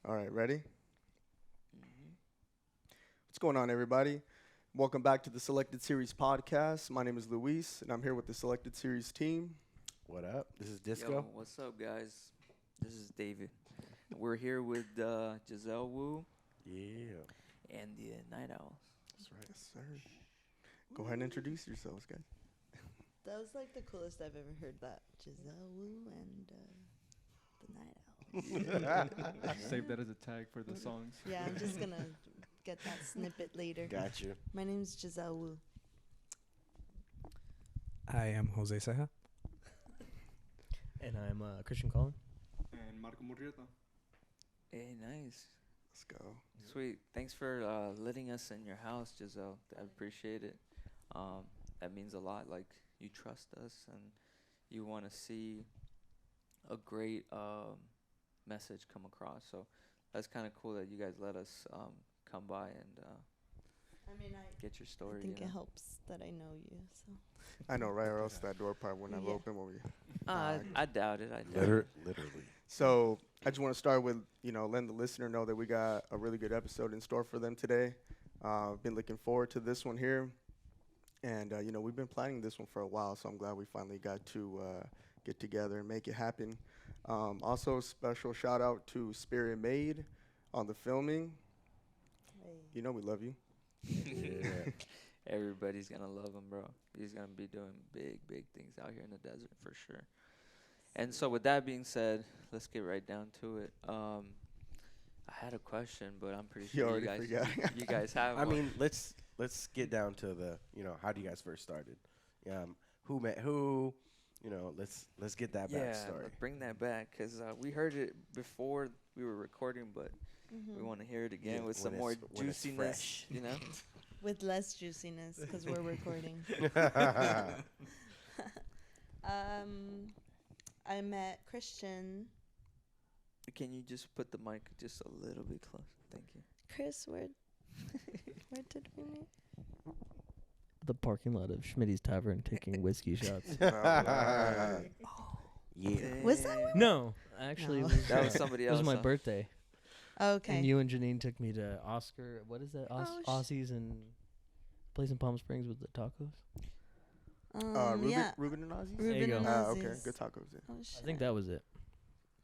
All right, ready? What's going on, everybody? Welcome back to the Selected Series podcast. My name is Luis, and I'm here with the Selected Series team. What up? This is Disco. Yo, what's up, guys? This is David. We're here with Giselle Wu Yeah. and the Night Owls. That's right, yes, sir. Go ahead and introduce yourselves, guys. That was like the coolest I've ever heard that. Giselle Wu and the Night Owls. Save that as a tag for the songs. Yeah, I'm just going to get that snippet later. Got you. My name's Giselle Wu. I am Jose Ceja. And I'm Christian Collin. And Marco Murrieta. Hey, nice. Let's go. Sweet. Thanks for letting us in your house, Giselle. I appreciate it. That means a lot. Like, you trust us and you want to see a great message come across. So that's kind of cool that you guys let us come by and get your story. I think it helps that I know you. So I know, right? Or else that door probably wouldn't have opened when we. I doubt it. I doubt it. Literally. So I just want to start with, letting the listener know that we got a really good episode in store for them today. Been looking forward to this one here. And, we've been planning this one for a while, so I'm glad we finally got to get together and make it happen. Also, special shout out to Spirit Made on the filming. hey. You know we love you. Yeah. Everybody's going to love him, bro. He's going to be doing big, big things out here in the desert for sure. And so with that being said, let's get right down to it. I had a question, but I'm pretty sure you guys have I one. mean, let's get down to the, how do you guys first started? Who met who? Let's get that backstory. Yeah, bring that back because we heard it before we were recording, but we want to hear it again with some more juiciness, With less juiciness because we're recording. I met Christian. Can you just put the mic just a little bit closer? Thank you. Chris, where did we meet? The parking lot of Schmitty's Tavern taking whiskey shots. Right. Yeah. Was that one? No, actually, No. it was, That was somebody it else. was my huh? birthday. Okay. And you and Janine took me to Oscar. What is that? Oh, Aussies and place in Palm Springs with the tacos. Ruben, yeah. Ruben and Ozzy? There you Ruben go. and Okay. Ozzy's. Good tacos. Yeah. Oh, shit. I think that was it.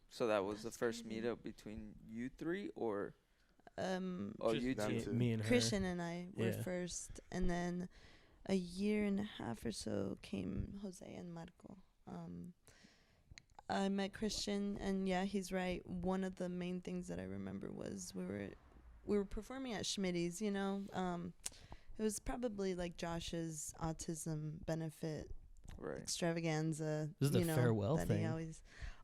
So that was the That's first crazy. meetup between you three, or Just you them two? two. Me and her. Christian and I were Yeah. first, and then a year and a half or so came Jose and Marco. I met Christian, and yeah, he's right. One of the main things that I remember was we were performing at Schmitty's. It was probably like Josh's autism benefit Right. extravaganza. This is the farewell that thing. He always.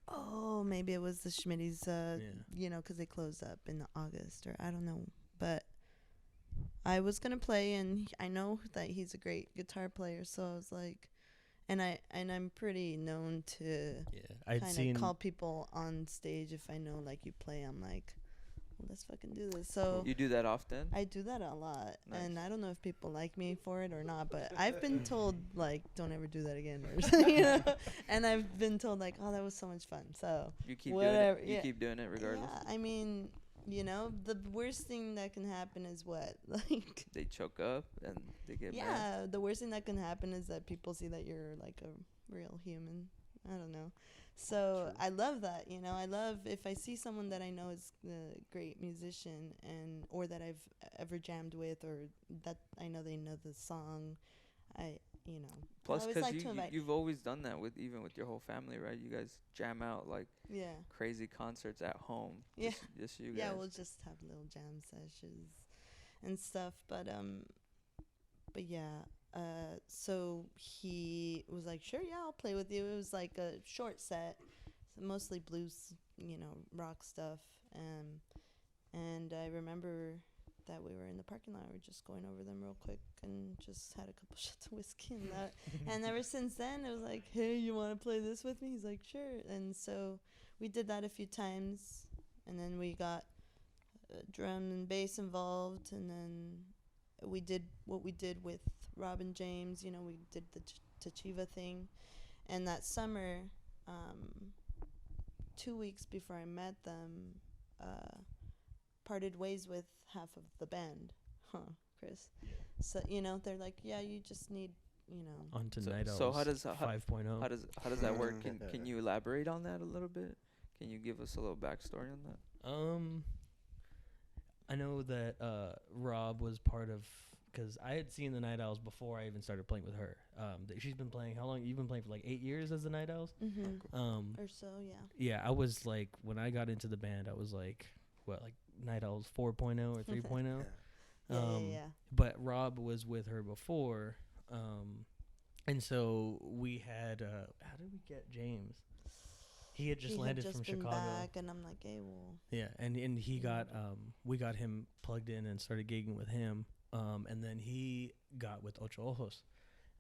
Oh, maybe it was the Schmitty's. Yeah. Because they closed up in August, or I don't know. But I was gonna play, and I know that he's a great guitar player, so I was like, and I'm pretty known to Yeah, I'd kind seen. of call people on stage if I know like you play. I'm like, well, let's fucking do this. So You do that often? I do that a lot, and Nice. I don't know if people like me for it or not, but I've been told like, don't ever do that again, or something, and I've been told like, oh, that was so much fun. So You keep whatever, doing it. You yeah. keep doing it regardless. yeah, I mean, the worst thing that can happen is what? Like, They choke up and they get mad. yeah, the worst thing that can happen is that people see that you're like a real human. I don't know. So True. I love that, I love if I see someone that I know is a great musician or that I've ever jammed with, or that I know they know the song. you know. I Plus, always because like to invite. you've always done that with even with your whole family, right? You guys jam out like Yeah. crazy concerts at home. Yeah. Just you guys. Yeah, we'll just have little jam sessions and stuff. But yeah. So he was like, sure, yeah, I'll play with you. It was like a short set, so mostly blues, rock stuff. And I remember that we were in the parking lot. We were just going over them real quick and just had a couple shots of whiskey and that. And ever since then, it was like, hey, you want to play this with me? He's like, sure. And so we did that a few times. And then we got drum and bass involved. And then we did what we did with Robin James. We did the Tachiva thing. And that summer, 2 weeks before I met them, parted ways with half of the band. Chris? Yeah. So, they're like, yeah, you just need, On to So- Night so Owls how does- 5.0. How does that work? Can you elaborate on that a little bit? Can you give us a little backstory on that? I know that Rob was part of, because I had seen the Night Owls before I even started playing with her. She's been playing, how long? You've been playing for like 8 years as the Night Owls? Mm-hmm. Or so, yeah. Yeah, I was like, when I got into the band, I was like, Night Owls 4.0 or 3.0? Yeah. But Rob was with her before. And so we had, how did we get James? He had just He landed had just from been Chicago. back, and I'm like, hey, well. Yeah, and he got we got him plugged in and started gigging with him. And then he got with Ocho Ojos,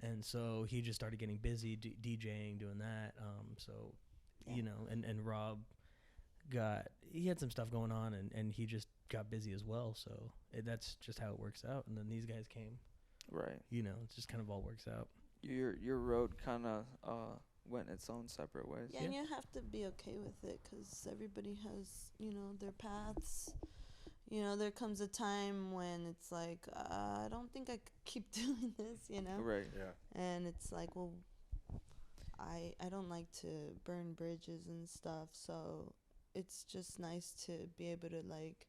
and so he just started getting busy DJing, doing that. And Rob he had some stuff going on, and he just got busy as well. So that's just how it works out. And then these guys came. Right. It just kind of all works out. Your road kind of went its own separate ways. Yeah, and you have to be okay with it because everybody has, their paths. There comes a time when it's like, I don't think I could keep doing this, Right. Yeah. And it's like, well, I don't like to burn bridges and stuff, so it's just nice to be able to, like,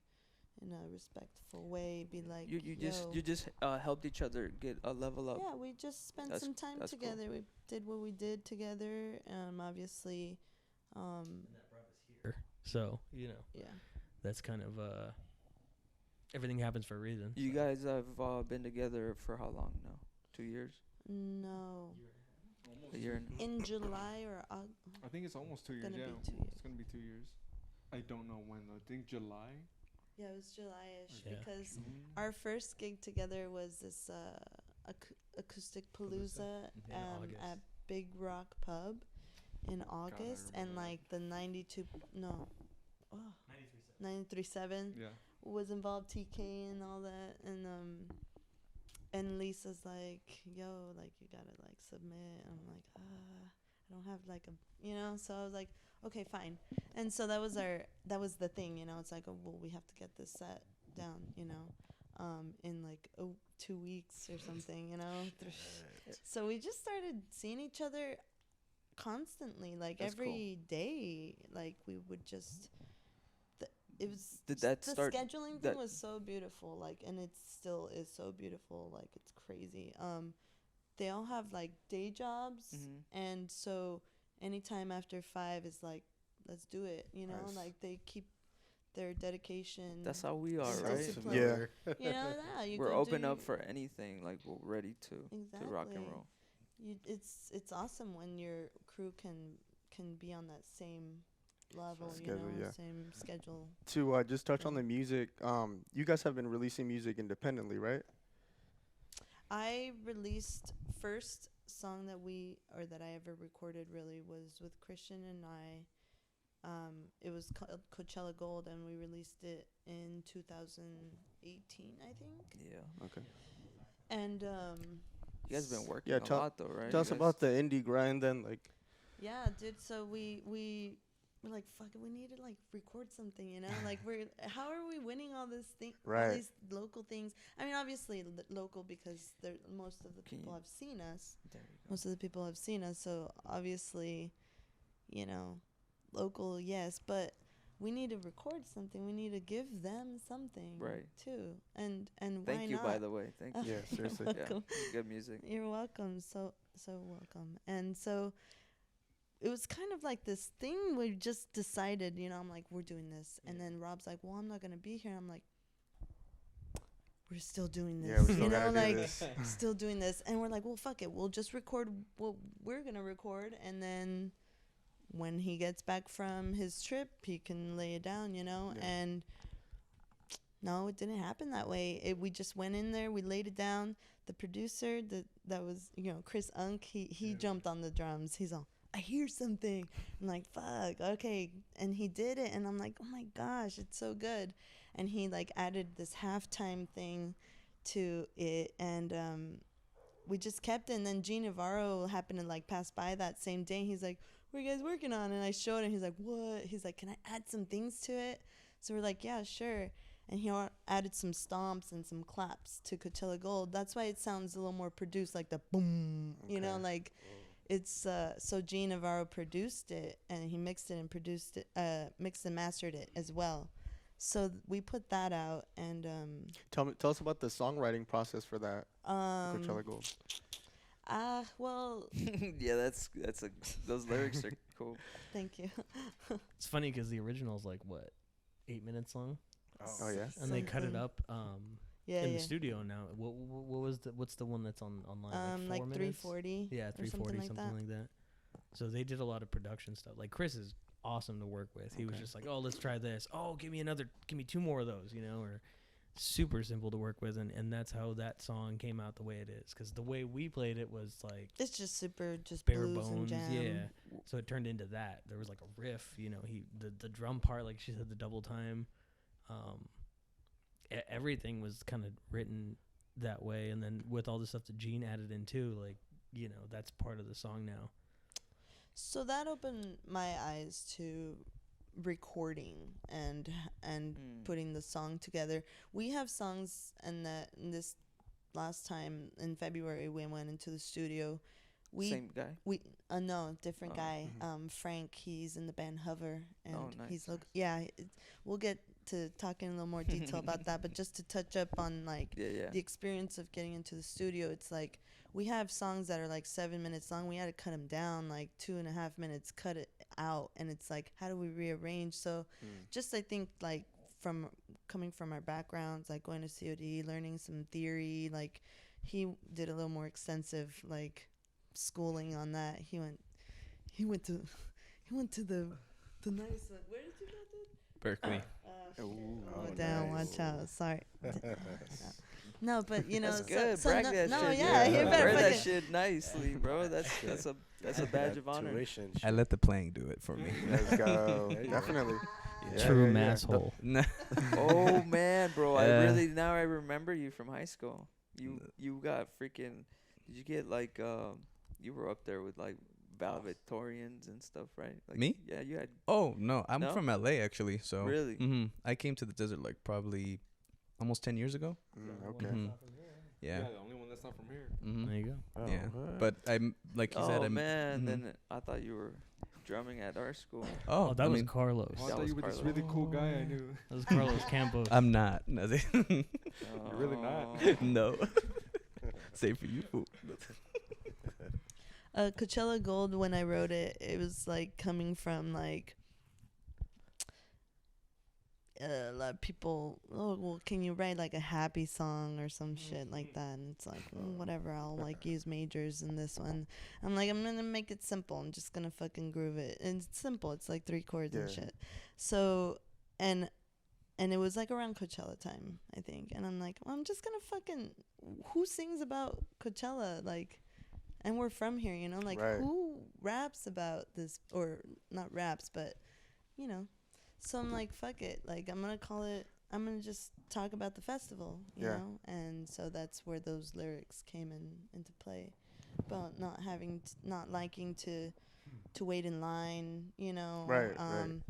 in a respectful way, be like, You just helped each other get a level up. yeah, we just spent That's- some time that's cool. together. We did what we did together. Obviously, And that brought us here. So yeah. that's kind of everything happens for a reason. You guys have been together for how long now? 2 years? No, Almost A year and in July or August. I think it's almost 2 years. Gonna be Yeah, 2 years. it's gonna be 2 years. I don't know when. I think July. Yeah, it was July-ish Yeah. because June. our first gig together was this acoustic palooza In August. at Big Rock Pub in August, and remember that. like the 93.7 Yeah. was involved, TK and all that, and Lisa's like, yo, like, you gotta like submit. I'm like, I don't have like a, so I was like, okay, fine. And so that was the thing, it's like, oh, well, we have to get this set down, in like 2 weeks or something, So we just started seeing each other constantly, like That's every day. Like we would just, it was, Did that the start? scheduling that- thing was so beautiful, like, and it still is so beautiful, like, it's crazy. They all have like day jobs, Mhm. and so anytime after 5 is like, let's do it, Nice. like they keep their dedication. That's how we are, It's right? discipline. Yeah. Yeah, you We're go do open up your- for anything. Like we're ready to rock and Exactly. roll. It's awesome when your crew can be on that same level, Schedule, yeah. same schedule. To just touch on Yeah. the music, you guys have been releasing music independently, right? I released first song that I ever recorded really was with Christian and I. It was called Coachella Gold, and we released it in 2018, I think. Yeah. Okay. And You guys been working Yeah, a tell- lot though, right? Tell You us guys- about the indie grind then, like. yeah, dude. So we were like, fuck it, we need to like record something, Like how are we winning all this thing, all Right. these local things? I mean, obviously local because most of the Can people you- have seen us. There you go. Most of the people have seen us, so obviously, local, yes. But we need to record something. We need to give them something, Right. too. And why Thank you, not? by the way. Thank you. Yeah, seriously. You're Yeah, welcome. good music. You're welcome. So welcome. And so it was kind of like this thing we just decided, I'm like, we're doing this. And then Rob's like, well, I'm not going to be here. I'm like, we're still doing this. Yeah, we still gotta do like this. still doing this. And we're like, well, fuck it. We'll just record what we're going to record. And then when he gets back from his trip, he can lay it down, Yeah. And no, it didn't happen that way. We just went in there, we laid it down. The producer that was, Chris Unk, he jumped on the drums. He's all, I hear something. I'm like, fuck, okay. And he did it, and I'm like, oh my gosh, it's so good. And he like added this halftime thing to it, and we just kept it. And then Gene Navarro happened to like pass by that same day. He's like, what are you guys working on? And I showed him. He's like, what? He's like, can I add some things to it? So we're like, yeah, sure. And he added some stomps and some claps to Coachella Gold. That's why it sounds a little more produced, like the boom, like it's, so Gene Navarro produced it, and he mixed it and produced it, mixed and mastered it as well. So we put that out, and Tell us about the songwriting process for that Coachella Gold. well, Yeah, that's those lyrics are cool. thank you. It's funny because the original is like what, 8 minutes long, Oh yeah. and they cut it Something. up Yeah, in yeah. the studio now. What was what's the one that's online? Like 4 minutes? 340. Yeah, or 340, something like that. So they did a lot of production stuff. Like Chris is awesome to work with. He was Okay. just like, oh, let's try this. Oh, give me 2 more of those, or super simple to work with. And that's how that song came out the way it is. Because the way we played it was like It's just super, just bare blues and bones. jam. Yeah. So it turned into that. There was like a riff, the drum part, like she said, the double time. Everything was kind of written that way. And then with all the stuff that Gene added in too, like, that's part of the song now. So that opened my eyes to recording and putting the song together. We have songs, and this last time in February we went into the studio. Same guy. We no, different Oh. guy. Frank, he's in the band Hover, and Oh, he's nice. we'll get to talk in a little more detail about that, but just to touch up on like Yeah. the experience of getting into the studio, it's like we have songs that are like 7 minutes long. We had to cut them down like 2.5 minutes, cut it out, and it's like, how do we rearrange? So just, I think, like from coming from our backgrounds, like going to COD, learning some theory, like he did a little more extensive like schooling on that. He went to the nice one. Where did you go to? Berkeley. Oh, damn, watch out. Sorry. No, but That's good. So Brag no, that no, shit. yeah, you better Wear that fucking- shit nicely, bro. That's a badge of honor. Tuition I let the playing do it for me. Let's go. There you go. Definitely. Yeah, True yeah, yeah. masshole. Oh man, bro! Yeah. Now I remember you from high school. You got freaking. Did you get like you were up there with like valedictorians and stuff, right? Like, Me? Yeah, you had. Oh no, I'm No? from LA actually. So Really? I came to the desert like probably almost 10 years ago. Okay. Mhm. Yeah. The only one that's not from here. Mm-hmm. There you go. Yeah. But I'm like you said. Oh I'm, man, mhm. then I thought you were drumming at our school. Oh, that I was mean, Carlos. Oh, I That thought was you were this Carlos. really cool guy I knew. That was Carlos Campos. I'm not. No. You're really not. Oh. No. Say for you. Fool. Coachella Gold, when I wrote it, it was like coming from like a lot of people, oh, well, can you write like a happy song or some shit like that? And it's like, whatever, I'll like use majors in this one. I'm like, I'm gonna make it simple. I'm just gonna fucking groove it. And it's simple. It's like 3 chords and Yeah. shit. So, and it was like around Coachella time, I think. And I'm like, well, I'm just gonna fucking, who sings about Coachella? Like, and we're from here, like Right. who raps about this, or not raps, but so I'm like, fuck it, like I'm gonna just talk about the festival, you Yeah. know. And so that's where those lyrics came into play, about not liking to wait in line, Right, right.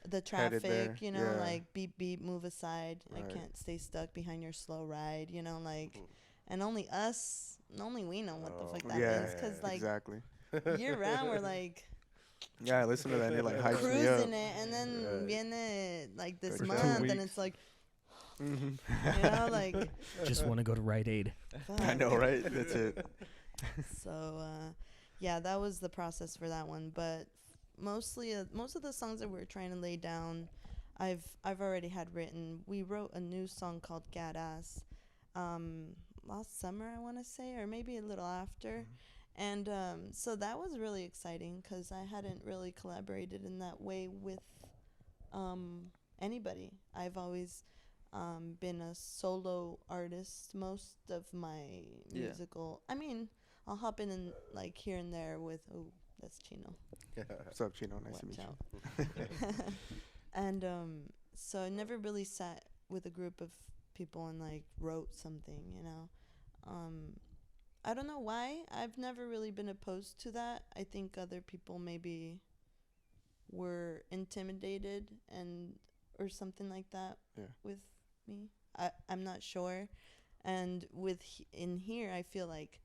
the Headed there, traffic, yeah. like beep beep, move aside. Right. I can't stay stuck behind your slow ride, like. And only we know what the fuck that Yeah, means, because like exactly. year round we're like, Yeah, I listen to that and it like hypes me up. cruising it, and then Right. viene like this For 2 month, and weeks. it's like, Mhm. you know, like Just want to go to Rite Aid. I fuck. know, right? That's it. So yeah, that was the process for that one. But mostly, most of the songs that we're trying to lay down, I've already had written. We wrote a new song called "Gat Ass" last summer, I want to say, or maybe a little after. And so that was really exciting because I hadn't really collaborated in that way with anybody. I've always been a solo artist most of my Yeah. musical. I mean, I'll hop in and like here and there with, oh, that's Chino. What's up, Chino? Nice to meet Watch you. out. And so I never really sat with a group of people and like wrote something, you know. I don't know why. I've never really been opposed to that. I think other people maybe were intimidated and or something like that Yeah. with me. I'm not sure. And in here, I feel like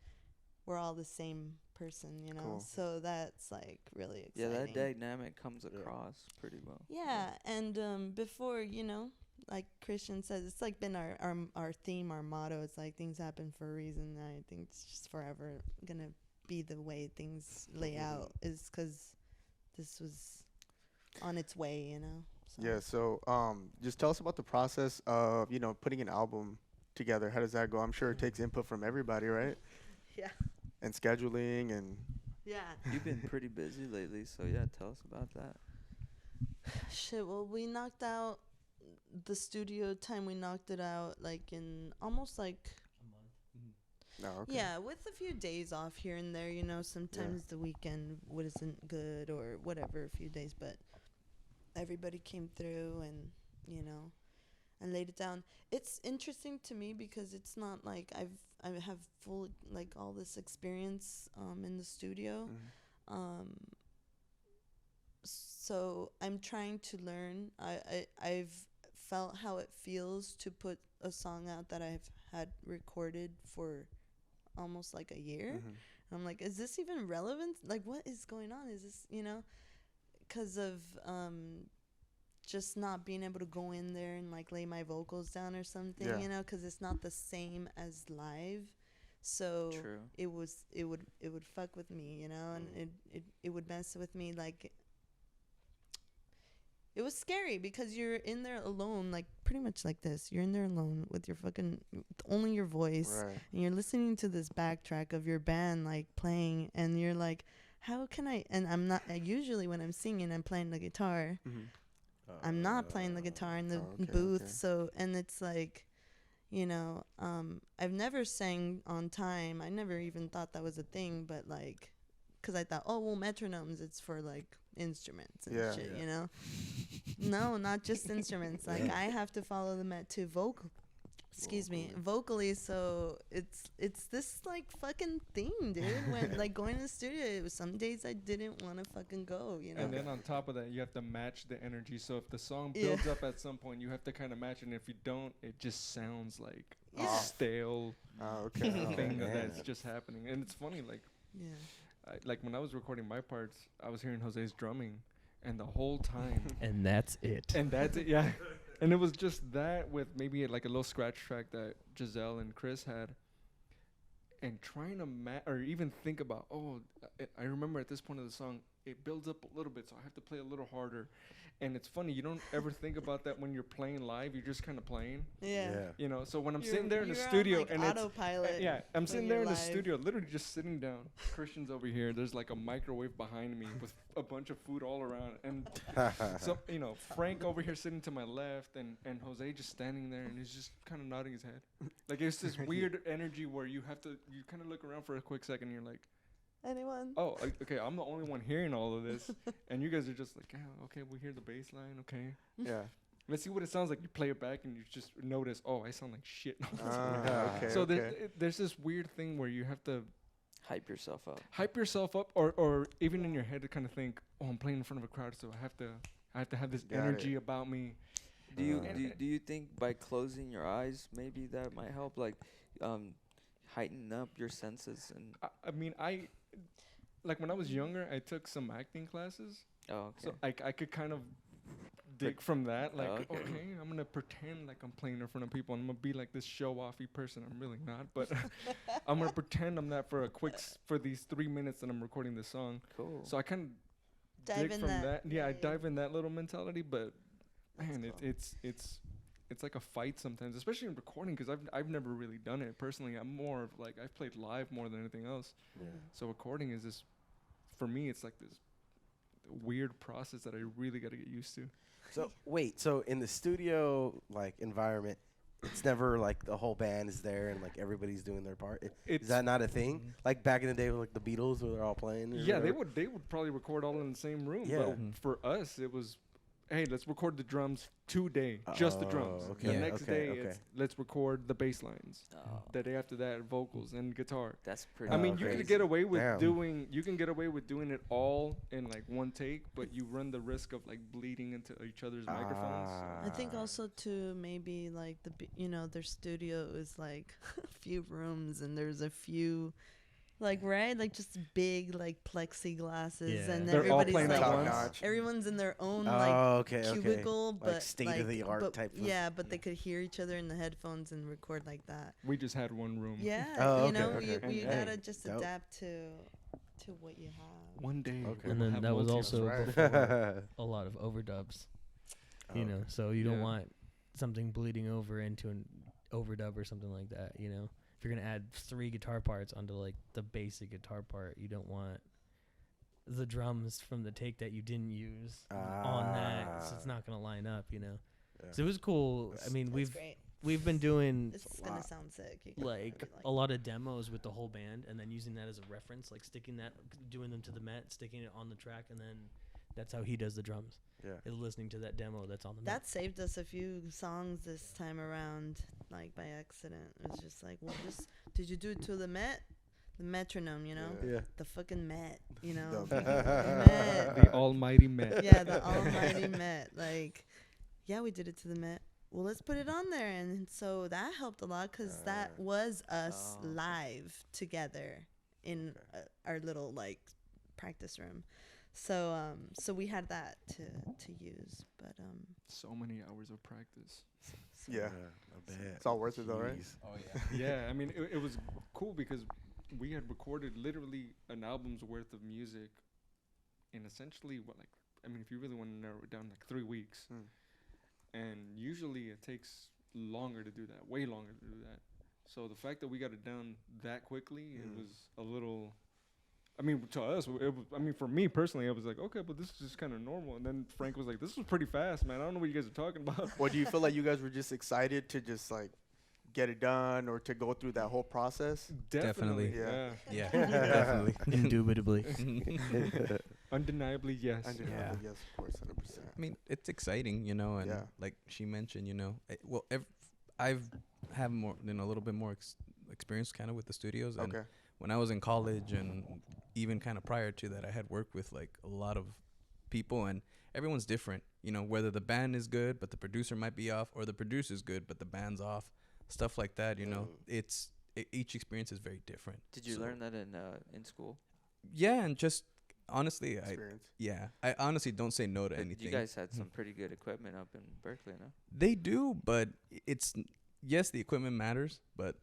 we're all the same person, you know. Cool. So that's like really Yeah, exciting. that dynamic comes Yeah. across pretty well. Yeah, and before, you know, like Christian says, it's like been our theme, our motto. It's like things happen for a reason. I think it's just forever gonna be the way things lay out, is because this was on its way, you know. So. Yeah. So, just tell us about the process of putting an album together. How does that go? I'm sure it takes input from everybody, right? Yeah. And scheduling and. Yeah. You've been pretty busy lately, so yeah, tell us about that. Shit. Well, we knocked out the studio time. We knocked it out like in almost like. No. Okay. Yeah, with a few days off here and there, you know, sometimes the weekend wasn't good or whatever, a few days, but everybody came through and, you know, and laid it down. It's interesting to me because it's not like I have full, like, all this experience in the studio. Mhm. So I'm trying to learn. I've felt how it feels to put a song out that I've had recorded for almost like a year. Mhm. I'm like, is this even relevant? Like, what is going on? Is this, you know, because of just not being able to go in there and like lay my vocals down or something, Yeah. you know, because it's not the same as live. So True. it would fuck with me, you know, and it would mess with me. Like, it was scary because you're in there alone, like pretty much like this. You're in there alone with your fucking only your voice, Right. and you're listening to this backtrack of your band like playing, and you're like, how can I? And I'm not usually when I'm singing, I'm playing the guitar. Mhm. I'm not playing the guitar in the Oh, okay, booth, okay. so and it's like, you know, I've never sang on time. I never even thought that was a thing, but like, cause I thought, oh well, metronomes, it's for like instruments and Yeah. shit, Yeah. you know. No, not just instruments. Like I have to follow the met to vocally. So it's this like fucking thing, dude. When like going to the studio, it was some days I didn't want to fucking go, you know. And then on top of that, you have to match the energy. So if the song Yeah. builds up at some point, you have to kind of match it. And if you don't, it just sounds like a Yeah. stale Oh, okay. Oh, thing man. that's just happening. And it's funny, like Yeah. like when I was recording my parts, I was hearing Jose's drumming, and the whole time, And that's it. and that's it, yeah. And it was just that with maybe like a little scratch track that Giselle and Chris had, and trying to or even think about, I remember at this point of the song, it builds up a little bit, so I have to play a little harder. And it's funny, you don't ever think about that when you're playing live. You're just kind of playing, Yeah. you know. So when I'm You're- sitting there in the you're on, studio like, and it's autopilot. yeah, I'm when sitting there you're in the live. studio, literally just sitting down. Christian's over here. There's like a microwave behind me with a bunch of food all around, and so Frank over here sitting to my left, and Jose just standing there, and he's just kind of nodding his head. Like it's this weird energy where you kind of look around for a quick second, and you're like, Anyone? oh, okay, I'm the only one hearing all of this, and you guys are just like, yeah, okay, we hear the bass line, okay. Yeah. Let's see what it sounds like. You play it back, and you just notice, oh, I sound like shit. Ah, okay. So okay. there's this weird thing where you have to Hype yourself up. hype yourself up, or even in your head to kind of think, oh, I'm playing in front of a crowd, so I have to have this Got energy it. about me. Do you Uh, do you think by closing your eyes maybe that might help, like heighten up your senses and I mean, like when I was younger, I took some acting classes, Oh, so okay. I could kind of dig from that. Like, okay. okay, I'm gonna pretend like I'm playing in front of people, and I'm gonna be like this show-offy person. I'm really not, but I'm gonna pretend I'm that for a quick for these 3 minutes that I'm recording this song. Cool. So I kind of Dive dig in from that. that. Yeah, I dive in that little mentality, but That's man, cool. it's like a fight sometimes, especially in recording, because I've never really done it personally. I'm more of like I've played live more than anything else. Yeah. So recording is this, for me, it's like this weird process that I really got to get used to. So wait, so in the studio like environment, it's never like the whole band is there and like everybody's doing their part. It's Is that not a thing? Like back in the day with like the Beatles, where they're all playing. Or yeah, whatever? they would probably record all in the same room. Yeah. But for us, it was, hey, let's record the drums today, just the drums. Oh, The okay, next okay, day, okay. it's let's record the bass lines. Oh, The day after that, vocals and guitar. that's pretty. I mean, you okay. can get away with Damn. doing it all in like one take, but you run the risk of like bleeding into each other's microphones. I think also too maybe like their studio is like a few rooms and there's a few like right like just big like plexiglasses Yeah. and They're all everybody's playing like at Top once. notch. everyone's in their own Oh, like okay, okay. cubicle Like but state-of-the-art but type of- yeah but they could hear each other in the headphones and record like that. We just had one room. Yeah, Oh, you know, okay, okay. you Hey, gotta just dope. adapt to what you have. One day. Okay. we'll And then have that was multi- also right. before a lot of overdubs. You know, Okay. so you don't Yeah. want something bleeding over into an overdub or something like that. You know, if you're gonna add 3 guitar parts onto like the basic guitar part, you don't want the drums from the take that you didn't use on that, so it's not gonna line up. You know, Yeah. so it was cool. I mean, That's great. we've been doing This is a gonna lot. sound sick. You like could, a lot of demos with the whole band, and then using that as a reference, like sticking that, doing them to the Met, sticking it on the track, and then that's how he does the drums. Yeah. Is listening to that demo that's on the Met. That saved us a few songs this time around, like by accident. It was just like, well, did you do it to the Met? The metronome, you know? Yeah. The fucking Met, you know? The- The Met. The almighty Met. Yeah, the almighty Met. Like, yeah, we did it to the Met. Well, let's put it on there. And so that helped a lot because that was us Oh, okay. live together in our little, like, practice room. So so we had that to use. But So many hours of practice. so Yeah. I bet. It's all worth it though, right? Jeez. Oh yeah. Yeah, I mean, it was cool because we had recorded literally an album's worth of music in essentially if you really want to narrow it down, like 3 weeks. Hmm. And usually it takes longer to do that, way longer to do that. So the fact that we got it done that quickly, it was a little. I mean, to us, for me personally, I was like, okay, but this is just kind of normal. And then Frank was like, this was pretty fast, man. I don't know what you guys are talking about. Or do you feel like you guys were just excited to just like get it done or to go through that whole process? Definitely. Yeah. Yeah, definitely. Indubitably. Undeniably, yes. Undeniably, yes, of course, 100%. I mean, it's exciting, you know, and Yeah. like she mentioned, you know, I've have more than a little bit more experience kind of with the studios. And Okay. when I was in college and even kind of prior to that, I had worked with like a lot of people, and everyone's different, you know, whether the band is good but the producer might be off, or the producer's good but the band's off, stuff like that, you know. Each experience is very different. Did you So- learn that in school? Yeah, and just honestly, Experience. I honestly don't say no to But anything. you guys had some pretty good equipment up in Berkeley, no? They do, but it's yes, the equipment matters, but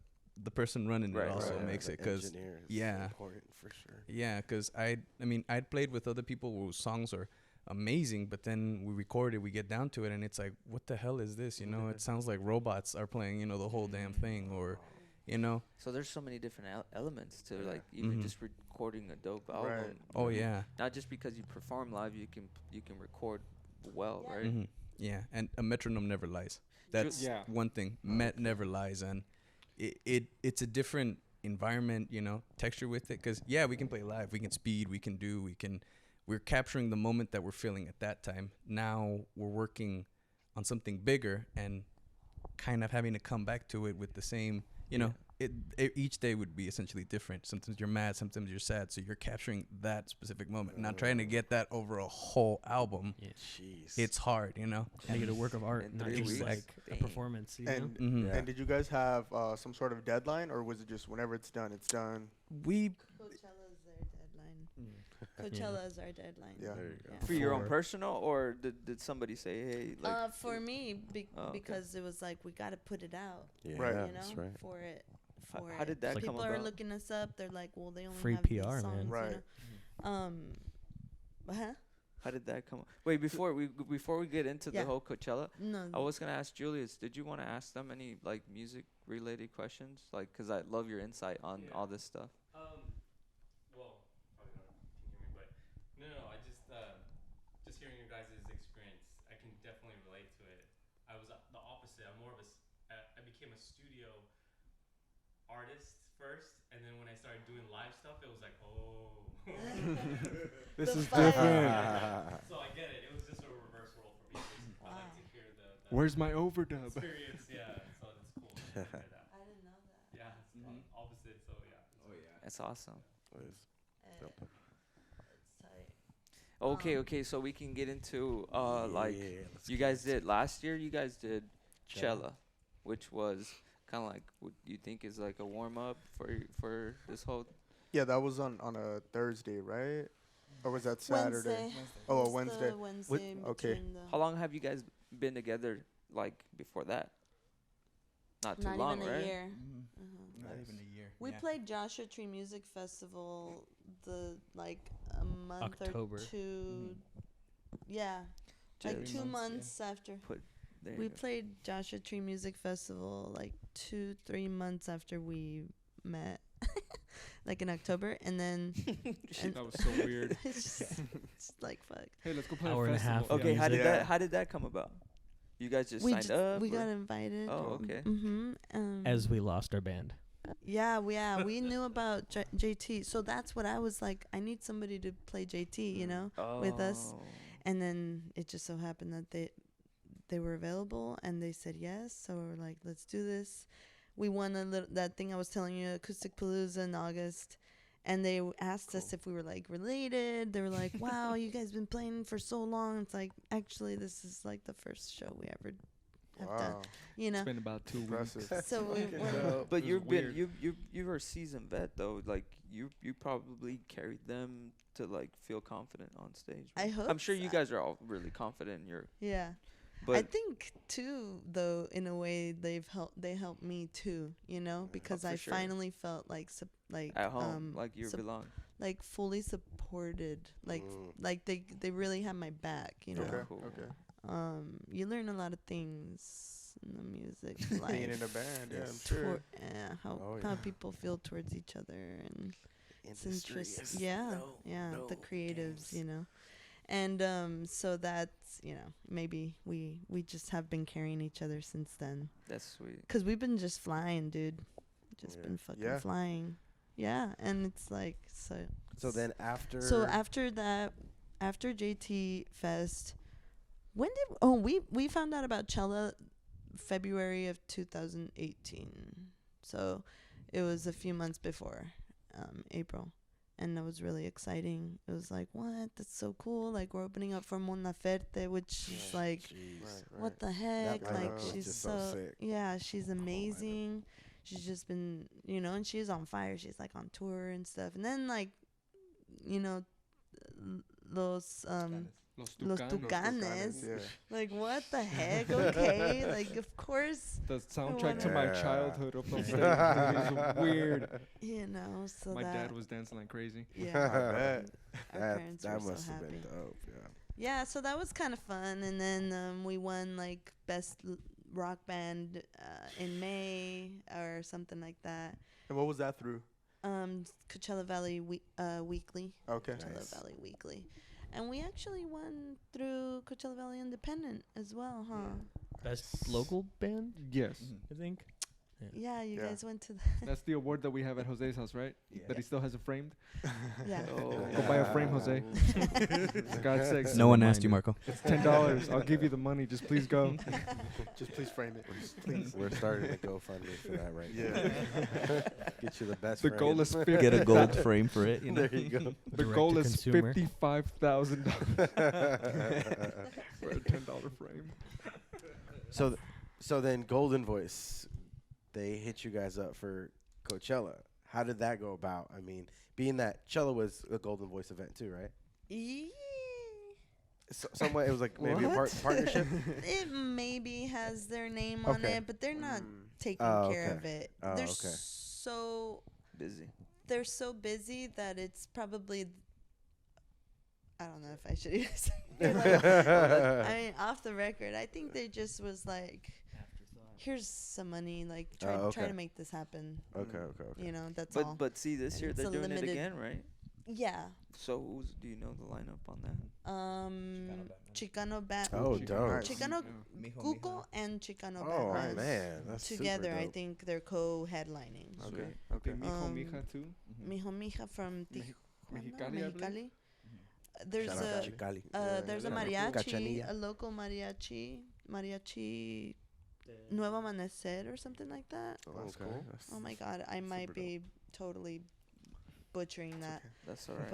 the person running Right, it also right, makes the it, because engineer is yeah. important for sure. yeah, because I'd played with other people whose songs are amazing, but then we record it, we get down to it, and it's like, what the hell is this? You know, it sounds like robots are playing, you know, the whole damn thing, or you know. So there's so many different elements to like even Mhm. just recording a dope album. Right. you Oh know? yeah. Not just because you perform live, you can record well, Yeah. right? hmm Yeah, and a metronome never lies. That's Yeah. one thing. Met never lies, and it's a different environment, you know, texture with it. Because yeah, we can play live, we can speed, we're capturing the moment that we're feeling at that time. Now we're working on something bigger and kind of having to come back to it with the same, you know. Each day would be essentially different. Sometimes you're mad, sometimes you're sad. So you're capturing that specific moment, not trying to get that over a whole album. Yeah. Jeez. It's hard, you know. Make it a work of art, in not 3 just weeks. like a Dang. performance. You know? And Mhm. Yeah. and did you guys have some sort of deadline, or was it just whenever it's done, it's done? We Coachella's their deadline. Coachella is our deadline. Yeah. There you go. For your own For- personal, or did somebody say, hey, like? For me, Oh, okay. because it was like we got to put it out. Yeah, Right. You know, that's right. for it. How- For how it. did that People come are about? looking us up. They're like, well, they only Free have PR, these man. songs, Right. You know? Huh? How did that come? Wait, before we get into Yeah. the whole Coachella, No. I was gonna ask Julius. Did you want to ask them any like music related questions? Like, cause I love your insight on all this stuff. Well, probably not can hear me, but no. I just hearing your guys' experience, I can definitely relate to it. I was the opposite. I'm more of I became a studio artist first, and then when I started doing live stuff, it was like, oh. This The is vibe. different. So I get it. It was just a reverse role for me. I like to hear the Where's my overdub? experience. Yeah, so it's cool to hear that. I didn't know that. Yeah, it's opposite. So yeah. Oh yeah. That's awesome. It's tight. Okay, okay. So we can get into like let's you get guys into did last year. You guys did Coachella. Coachella, which was kind of like what you think is like a warm up for this whole. Yeah, that was on a Thursday, right? Or was that Saturday? Wednesday. Oh, a It's the Wednesday. Wednesday in okay. between the- How long have you guys been together? Like before that? Not too Not long, even a right? year. Not even a year. We yeah. played Joshua Tree Music Festival a month October. or two. Yeah, like 3 2 months, months after. There We you go. played Joshua Tree Music Festival like 2-3 months after we met, like in October, and then That was so weird. it's just like fuck. Hey, let's go play Hour a and a festival. half. Okay, how did Yeah. how did that come about? You guys just we signed up? we or- got invited. Oh, okay. As we lost our band. Yeah, we knew about JT, so that's what I was like. I need somebody to play JT, you know, with us. Oh. And then it just so happened that they were available and they said yes. So we're like, let's do this. We won that thing I was telling you, Acoustic Palooza in August, and they asked us if we were like related. They were like, "Wow, you guys been playing for so long." It's like, actually, this is like the first show we ever have done. Wow. You know. It's been about 2 weeks. Impressive. So we went. But It you've was been weird. you were a seasoned vet though. Like you probably carried them to like feel confident on stage. I right? hope I'm sure you so. guys are all really confident in your. Yeah. I But think too, though, in a way they helped me too, you know, because for I sure. finally felt like at home, like you sup- belong. like fully supported, like they really had my back, you know. Okay. Cool. Okay. You learn a lot of things in the music life. Being in a band, yeah, I'm Yes. sure. How Oh, how yeah. people feel towards each other, and it's Industry interesting. is Yeah, no- yeah, no the creatives, games. you know. And so that's, you know, maybe we just have been carrying each other since then. That's sweet. Cause we've been just flying, dude. Just Yeah. been fucking Yeah. flying. Yeah, and it's like so. So then after. So after that, after JT Fest, when did we found out about Cella February of 2018. So it was a few months before April. And that was really exciting. It was like, what? That's so cool. Like, we're opening up for Mon Laferte, which is like, Jeez. Right, what the heck? lineup Like, was she's just so, so sick. yeah, she's amazing. She's just been, you know, and she's on fire. She's like on tour and stuff. And then, like, you know, Los Los Tucanes. Yeah. Like, what the heck? Okay. Like, of course, The soundtrack to my Yeah. childhood up on stage. It was weird. you know, so My that. dad was dancing like crazy. Yeah. I bet. Our That, parents that were must so have happy. been dope. Yeah. Yeah, so that was kind of fun. And then we won, like, best rock band in May or something like that. And what was that through? Coachella Valley Weekly. Okay. Coachella Nice. Valley Weekly. And we actually won through Coachella Valley Independent as well, huh? Best local band, Yes. I think. Yeah, you Yeah. guys went to That's the award that we have at Jose's house, right? That he still hasn't framed. yeah. Oh. Go buy a frame, Jose. For God's sakes. No one asked you, Marco. It's $10. I'll give you the money. Just please go. Just please frame it. Please. We're starting to GoFundMe for that right Yeah. now. Get you the best. The frame. goal is $50. Get a gold frame for it. You know? There you go. The Direct goal to is consumer. $55,000 for a $10 frame. So then Golden Voice, they hit you guys up for Coachella. How did that go about? I mean, being that Coachella was a Golden Voice event too, right? Somewhat, it was like maybe a partnership. It maybe has their name on Okay. it, but they're not taking Oh, care okay. of it. Oh, They're okay. Busy. they're so busy that it's probably, I don't know if I should use I mean, off the record, I think they just was like, here's some money, like try okay. to make this happen. Okay. You know, that's all. But see, this And year it's they're a doing it limited- again, right? Yeah. So do you know the lineup on that? Chicano Bat. Oh, Chicano. dope. Nice. Chicano Mijo, Cuco and Chicano Oh Batman. man, that's Together, super I dope. think they're co-headlining. Okay. Sweet. Okay. Mijo Mija too. Mijo Mija from Mexicali, I believe. Mexicali. There's Shout out a to Chicali. there's a Yeah. mariachi, Cachanilla. a local mariachi Nuevo Amanecer or something like that. Oh, that's Okay. cool. Oh my God, I might super be totally butchering that, That's all right.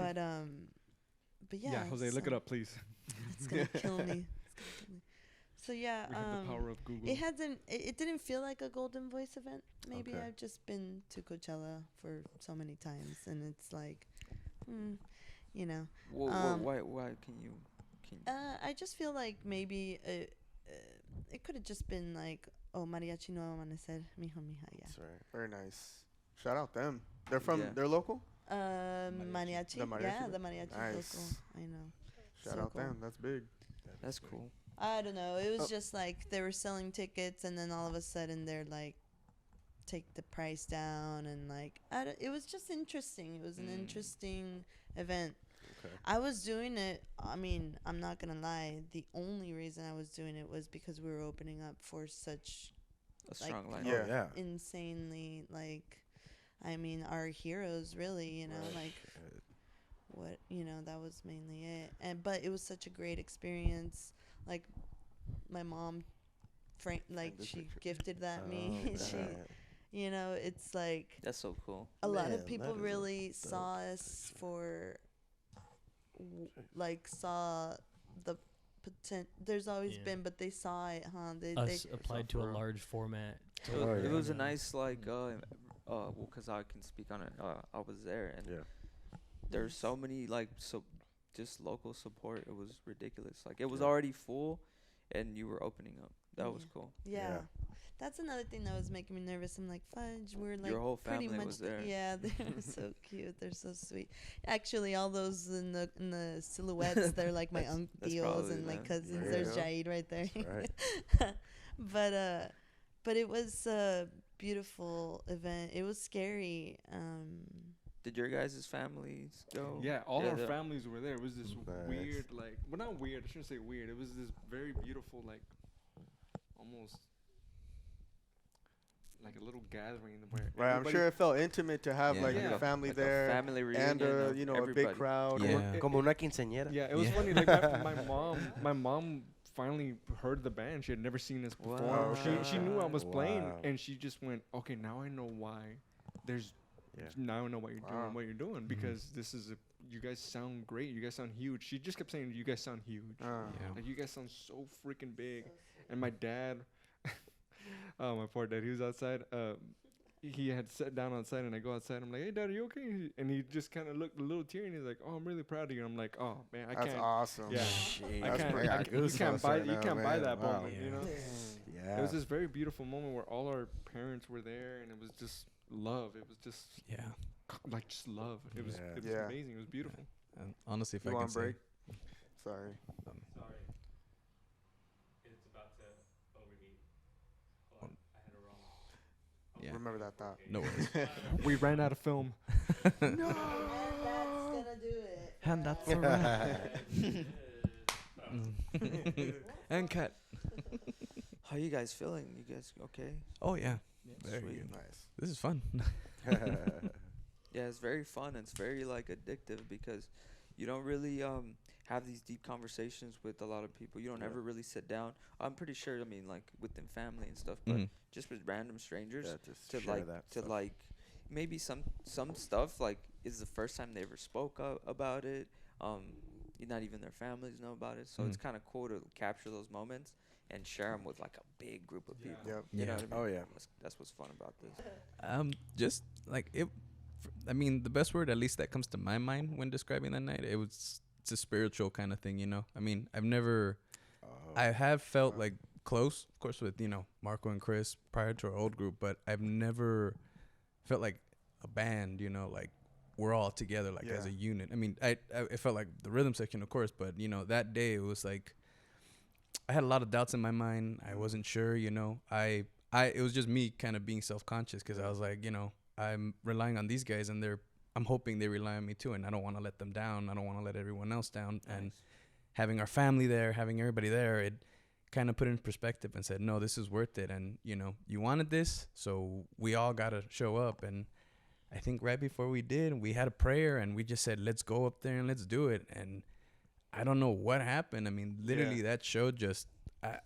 but yeah. Yeah, Jose, look so it up, please. It's gonna kill me. So yeah, We have the power of Google. it hasn't. It didn't feel like a Golden Voice event. Maybe Okay. I've just been to Coachella for so many times, and it's like, you know. Why can you? I just feel like maybe it could have just been like, oh, Mariachi No Amanecer, Mijo Mija, yeah. That's right. Very nice. Shout out them. They're from. Yeah. They're local. Mariachi, The mariachi yeah, band? the mariachi Nice. local. I know. Shout So out cool. them. That's big. That's cool. I don't know. It was Oh. just like they were selling tickets, and then all of a sudden they're like, take the price down, and like it was just interesting. It was an interesting event. Okay. I was doing it. I mean, I'm not gonna lie. The only reason I was doing it was because we were opening up for such A strong lineup. Yeah. Oh, yeah. insanely I mean, our heroes, really. You know, like what that was mainly it. But it was such a great experience. Like my mom, she gifted that me. Oh, She, right. it's like That's so cool. a lot Man, of people that is really dope saw us for saw the potential. There's always Yeah. been, but they saw it, huh? They Us applied to a real. large format. Oh, It yeah. was a nice well, 'cause I can speak on it. I was there, and Yeah. there's so many just local support. It was ridiculous. Like it was Yeah. already full, and you were opening up. That was Yeah. cool. Yeah. That's another thing that was making me nervous. I'm like, fudge, we're like Your whole pretty family much was there. Yeah, they're so cute. They're so sweet. Actually, all those in the silhouettes, they're like my That's uncles probably and my them. cousins. There you There's go. Jaid right there. Right. but it was a beautiful event. It was scary. Did your guys' families go? Yeah, all Yeah, our the- families were there. It was this Nice. weird, well, not weird. I shouldn't say weird. It was this very beautiful, almost like a little gathering where Right. I'm everybody- sure it felt intimate to have Yeah. like Yeah. your family Like there a family reunion and of a everybody. big crowd. Yeah. Como una quinceañera. Yeah, it was Yeah. funny. My mom finally heard the band. She had never seen us before. Wow. She knew I was playing, Wow. and she just went, "Okay, now I know why. Yeah. Now I know what you're Wow. doing. What you're doing because this is you guys sound great. You guys sound huge." She just kept saying, "You guys sound huge. Yeah. Like you guys sound so freaking big." And my dad, oh my poor dad, he was outside. He had sat down outside, and I go outside. I'm like, "Hey, Dad, are you okay?" And he just kind of looked a little teary, and he's like, "Oh, I'm really proud of you." And I'm like, "Oh man, I That's can't." awesome. Yeah. Shit. I That's can't. pretty- I I can't- you can't goosebumps buy. right You now, can't buy man. that Wow. moment. You know. Yeah. It was this very beautiful moment where all our parents were there, and it was just love. It was just Yeah. just love. It was Yeah. Yeah. amazing. It was beautiful. And honestly, if You I can want say, break? Sorry. Sorry. It's about to overheat. Hold on. I had it wrong. yeah, Remember that thought. no worries. We ran out of film. And that's gonna do it. And that's a wrap. And cut. How you guys feeling? You guys okay? Oh yeah, very Sweet. good. Nice. This is fun. Yeah, it's very fun. It's very addictive because you don't really have these deep conversations with a lot of people. You don't Yeah. ever really sit down. I'm pretty sure. I mean, like within family and stuff, but Mhm. just with random strangers Yeah, just to share that stuff. maybe some stuff is the first time they ever spoke about it. Not even their families know about it, so it's kind of cool to capture those moments and share them with like a big group of people. Yep. You know Yeah. what I mean? Oh, yeah. That's what's fun about this. Just like it, I mean, the best word, at least that comes to my mind when describing that night, it's a spiritual kind of thing, you know. I mean, I have felt like close, of course, with Marco and Chris prior to our old group, but I've never felt like a band, like we're all together, like as a unit. I mean, it felt like the rhythm section, of course, but that day it was like I had a lot of doubts in my mind. I wasn't sure, it was just me kind of being self-conscious because I was like, I'm relying on these guys and I'm hoping they rely on me too, and I don't want to let them down. I don't want to let everyone else down. Nice. And having our family there, having everybody there, it kind of put it in perspective and said, no, this is worth it. And, you wanted this, so we all got to show up. And I think right before we did, we had a prayer and we just said, let's go up there and let's do it. And I don't know what happened. I mean, literally that show just,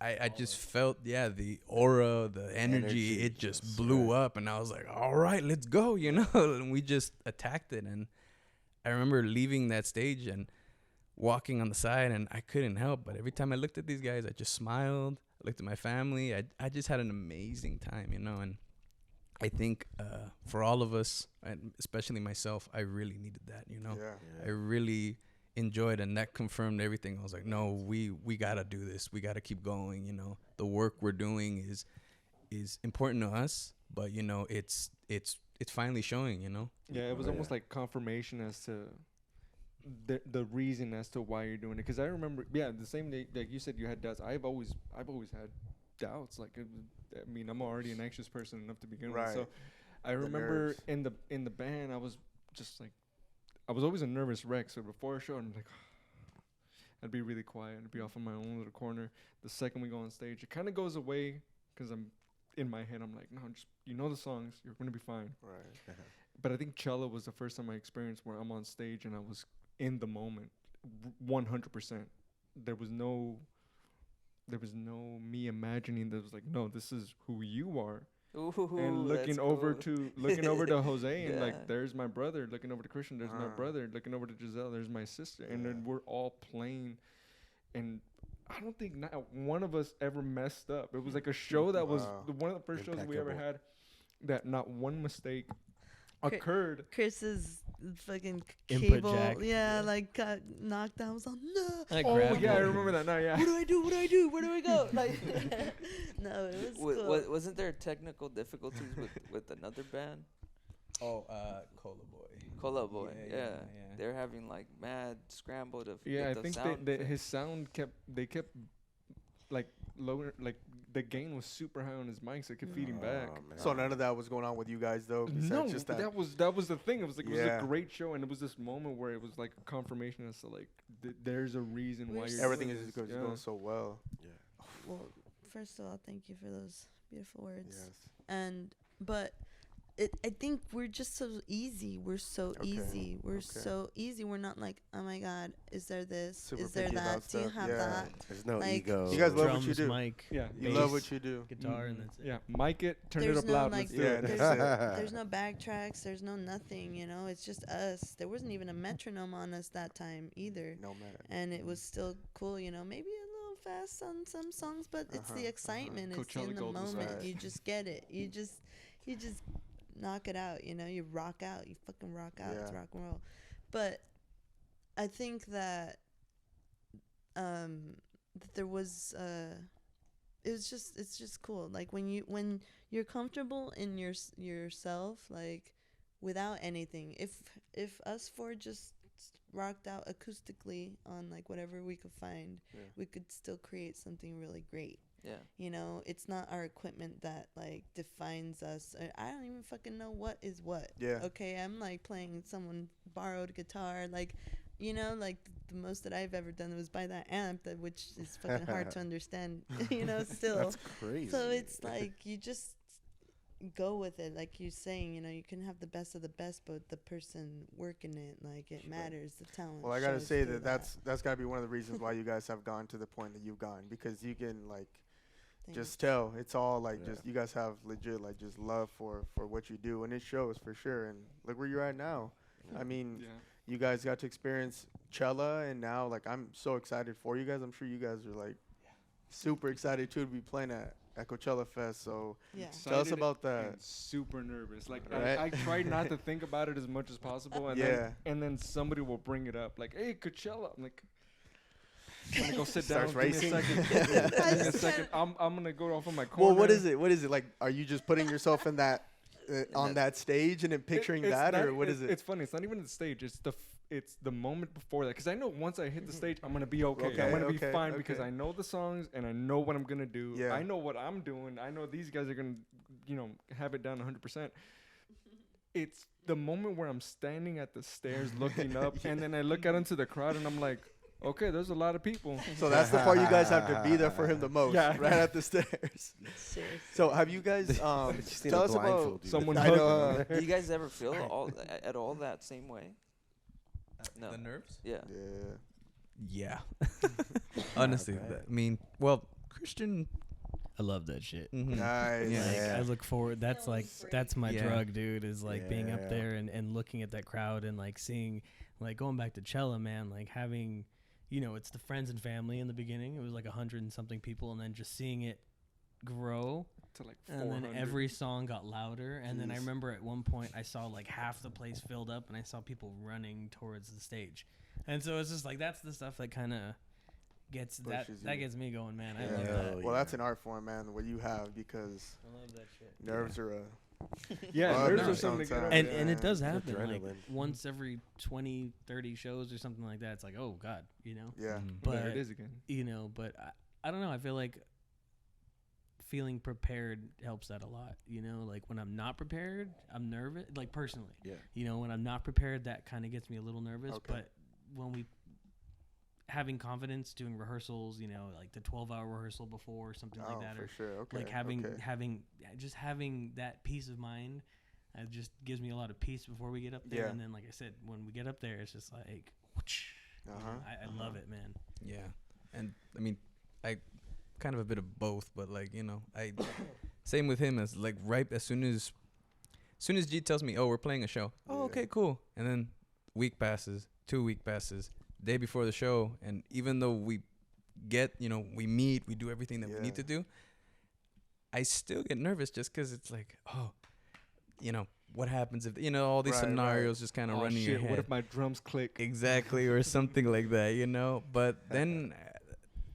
I just felt, the aura, the energy, it just blew up. And I was like, all right, let's go, and we just attacked it. And I remember leaving that stage and walking on the side, and I couldn't help but every time I looked at these guys, I just smiled. I looked at my family. I just had an amazing time, and I think for all of us, and especially myself, I really needed that, I really enjoyed, and that confirmed everything. I was like, no, we gotta do this. We gotta keep going. The work we're doing is important to us, but it's finally showing. Yeah, it was almost like confirmation as to the reason as to why you're doing it. Because I remember, the same day, like you said, you had doubts. I've always had doubts. Like, I mean, I'm already an anxious person enough to begin with. So I remember in the band, I was just like, I was always a nervous wreck. So before a show, I'm like, I'd be really quiet. I'd be off in my own little corner. The second we go on stage, it kind of goes away because I'm in my head. I'm like, no, just the songs. You're gonna be fine. Right. But I think Coachella was the first time I experienced where I'm on stage and I was in the moment, 100%. There was no me imagining. There was like, no, this is who you are. Ooh, and looking over to Jose and like, there's my brother. Looking over to Christian, there's my brother. Looking over to Giselle, there's my sister. And then we're all playing, and I don't think not one of us ever messed up. It was like a show that was one of the first shows we ever had that not one mistake occurred. Chris's fucking Input cable, jack. like got knocked out. I was like, no. I remember that now. Yeah. What do I do? Where do I go? Like, no, it was cool. Wasn't there technical difficulties with another band? Oh, Cola Boy. Yeah. They're having like mad scramble to I get the think sound. his sound kept like lower, like the gain was super high on his mic, so it kept feeding back. Man. So none of that was going on with you guys though. No, just that was the thing. It was like it was a great show, and it was this moment where it was like a confirmation as to like there's a reason why everything is going so well. Yeah. Well, first of all, thank you for those beautiful words. Yes. But I think we're just so easy. We're so easy. We're so easy. We're not like, oh my God, is there this? Super is there picky that? about Do you stuff. have that? There's no Like, ego. You guys love Drums, what you do. mic, Yeah. You bass, love what you do. guitar, and that's it. Yeah, mic it, turn There's it up no, loud. like, Let's do Yeah, it. there's no backtracks. There's no nothing. It's just us. There wasn't even a metronome on us that time either. No matter. And it was still cool. Maybe a little fast on some songs, but it's the excitement. It's Coachella in the Golden moment. State. You just get it. You just knock it out. You rock out. You fucking rock out. It's rock and roll. But I think that that there was it's just cool. Like when you're comfortable in yourself, like without anything. If us four just rocked out acoustically on like whatever we could find, we could still create something really great. Yeah. It's not our equipment that like defines us. I don't even fucking know what is what. Yeah. Okay, I'm like playing someone borrowed guitar, like like the most that I've ever done was buy that amp, which is fucking hard to understand. Still. That's crazy. So it's like you just go with it, like you're saying. You can have the best of the best, but the person working it, like it matters. The talent. Well, I gotta shows say through that's gotta be one of the reasons why you guys have gone to the point that you've gone, because you can like Thanks. just tell it's all like just you guys have legit like just love for what you do, and it shows for sure. And look where you're at now. I mean, you guys got to experience Coachella, and now like I'm so excited for you guys. I'm sure you guys are like super excited too to be playing at Coachella Fest. So Yeah. tell us Excited about that. and super nervous. Like Right. I try not to think about it as much as possible, and Yeah. then somebody will bring it up, like, "Hey, Coachella." I'm like, I'm gonna go sit down. Starts Give me racing. a second. Give me a second. I'm gonna go off on my corner. Well, what is it? What is it like? Are you just putting yourself in that on that stage and then picturing It's that, not- or what is it? It's funny. It's not even the stage. It's the moment before that. Because I know once I hit the stage, I'm gonna be okay. Okay, I'm gonna be okay, fine because okay. I know the songs and I know what I'm gonna do. Yeah. I know what I'm doing. I know these guys are gonna, have it down 100%. It's the moment where I'm standing at the stairs looking up, and then I look out into the crowd and I'm like, okay, there's a lot of people. So that's the part you guys have to be there for him the most, Yeah. right at the stairs. Seriously. So have you guys Just need tell a us about blindfold you. Someone I hug know, me. Do you guys ever feel at all that same way? No. The nerves? Yeah. Yeah. Yeah. Honestly, bet. I mean, well, Christian. I love that shit. Mhm. Nice. Yeah. Like, Yeah. I look forward. That's that's my Yeah. drug, dude. Is like being up Yeah. there and looking at that crowd and like seeing, like going back to Cella, man. Like having, it's the friends and family in the beginning. It was like 100 and something people, and then just seeing it grow. To like And 400. then every song got louder. And then I Jeez. remember at one point I saw like half the place filled up, and I saw people running towards the stage. And so it's just like that's the stuff that kind of gets Pushes that you. gets me going, man. I Yeah. love Hell that. Well, yeah. that's an art form, man. What you have, because I love that shit. nerves are a yeah, Oh, nerves no, are something to get sometimes. over. And it does It's happen like adrenaline. once every 20 30 shows or something like that. It's like, oh god, yeah. Mhm. but there it is again. but I don't know, I feel like feeling prepared helps that a lot. Like when I'm not prepared, I'm nervous, like personally. Yeah. When I'm not prepared, that kind of gets me a little nervous. Okay. But when we having confidence doing rehearsals, like the 12-hour rehearsal before or something Oh, like that, for or sure. Okay. like having okay. having that peace of mind, it just gives me a lot of peace before we get up there. Yeah. And then, like I said, when we get up there, it's just like, whoosh, Uh-huh. I love it, man. Yeah, and I mean, I kind of a bit of both, but like I same with him as like right as soon as G tells me, oh, we're playing a show. Oh, Yeah. okay, cool. And then week passes, 2 week passes, day before the show, and even though we get we meet, we do everything that we need Yeah. to do, I still get nervous just because it's like, oh, what happens if all these Right, right. scenarios just kind of Oh run in your shit! head. What if my drums click? Exactly, or something like that, But then,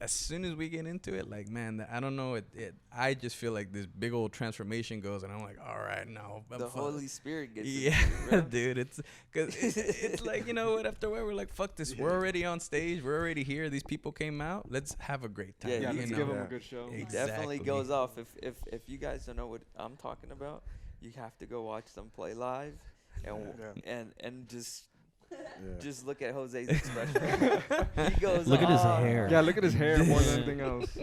as soon as we get into it, like, man, I don't know, I just feel like this big old transformation goes, and I'm like, all right, no. The Holy Spirit gets Yeah, it, bro. dude, it's like, what, after a while, we're like, fuck this. We're already on stage. We're already here. These people came out. Let's have a great time. Yeah, Yeah, you let's know. give them Yeah. a good show. It definitely Exactly. goes off. If you guys don't know what I'm talking about, you have to go watch them play live, and Yeah. and just Yeah. look at Jose's expression. He goes, Look at his "Ah." hair. Yeah, look at his hair more than anything else.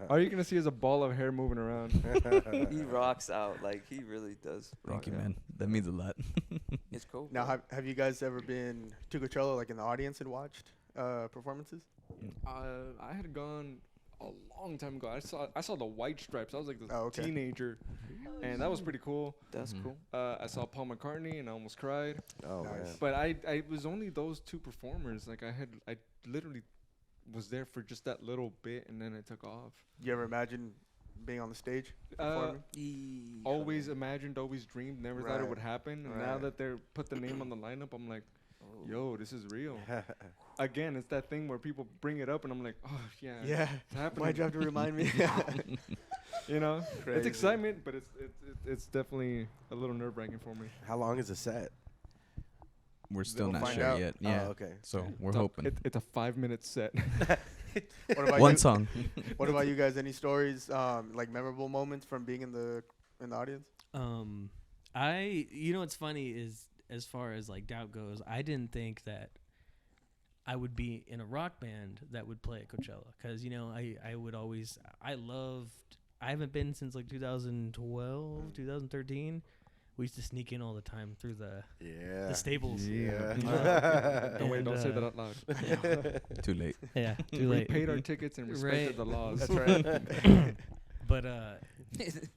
All you gonna see is a ball of hair moving around. He rocks out, like he really does. Thank rock you, out. man. That means a lot. It's cool. Now, bro. have you guys ever been to Coachella, like in the audience, and watched performances? I had gone a long time ago. I saw the White Stripes. I was like this Oh, okay. teenager, and that was pretty cool. That's Mhm. cool. I saw Paul McCartney and I almost cried. Oh Nice. man. But I was only those two performers. Like I literally was there for just that little bit, and then I took off. You ever imagine being on the stage Uh, performing? always imagined, always dreamed, never thought it Right. would happen. And now Right. that they're put the name on the lineup, I'm like, Oh. yo, this is real. Again, it's that thing where people bring it up, and I'm like, oh yeah, Yeah. it's happening. Why'd you have to remind me? It's Crazy. excitement, but it's definitely a little nerve wracking for me. How long is a set? We're still We'll not find sure out. yet. Yeah. Oh, okay. So we're It's a- hoping. it's a 5-minute set. What about One you? song. What about you guys? Any stories, like memorable moments from being in the audience? What's funny is as far as like Doubt goes, I didn't think that I would be in a rock band that would play at Coachella because I haven't been since like 2012, 2013. We used to sneak in all the time through the stables. Yeah. No, wait, And, don't say that out loud. Too late. Yeah, too We late. paid our tickets and respected Right. the laws. That's right. But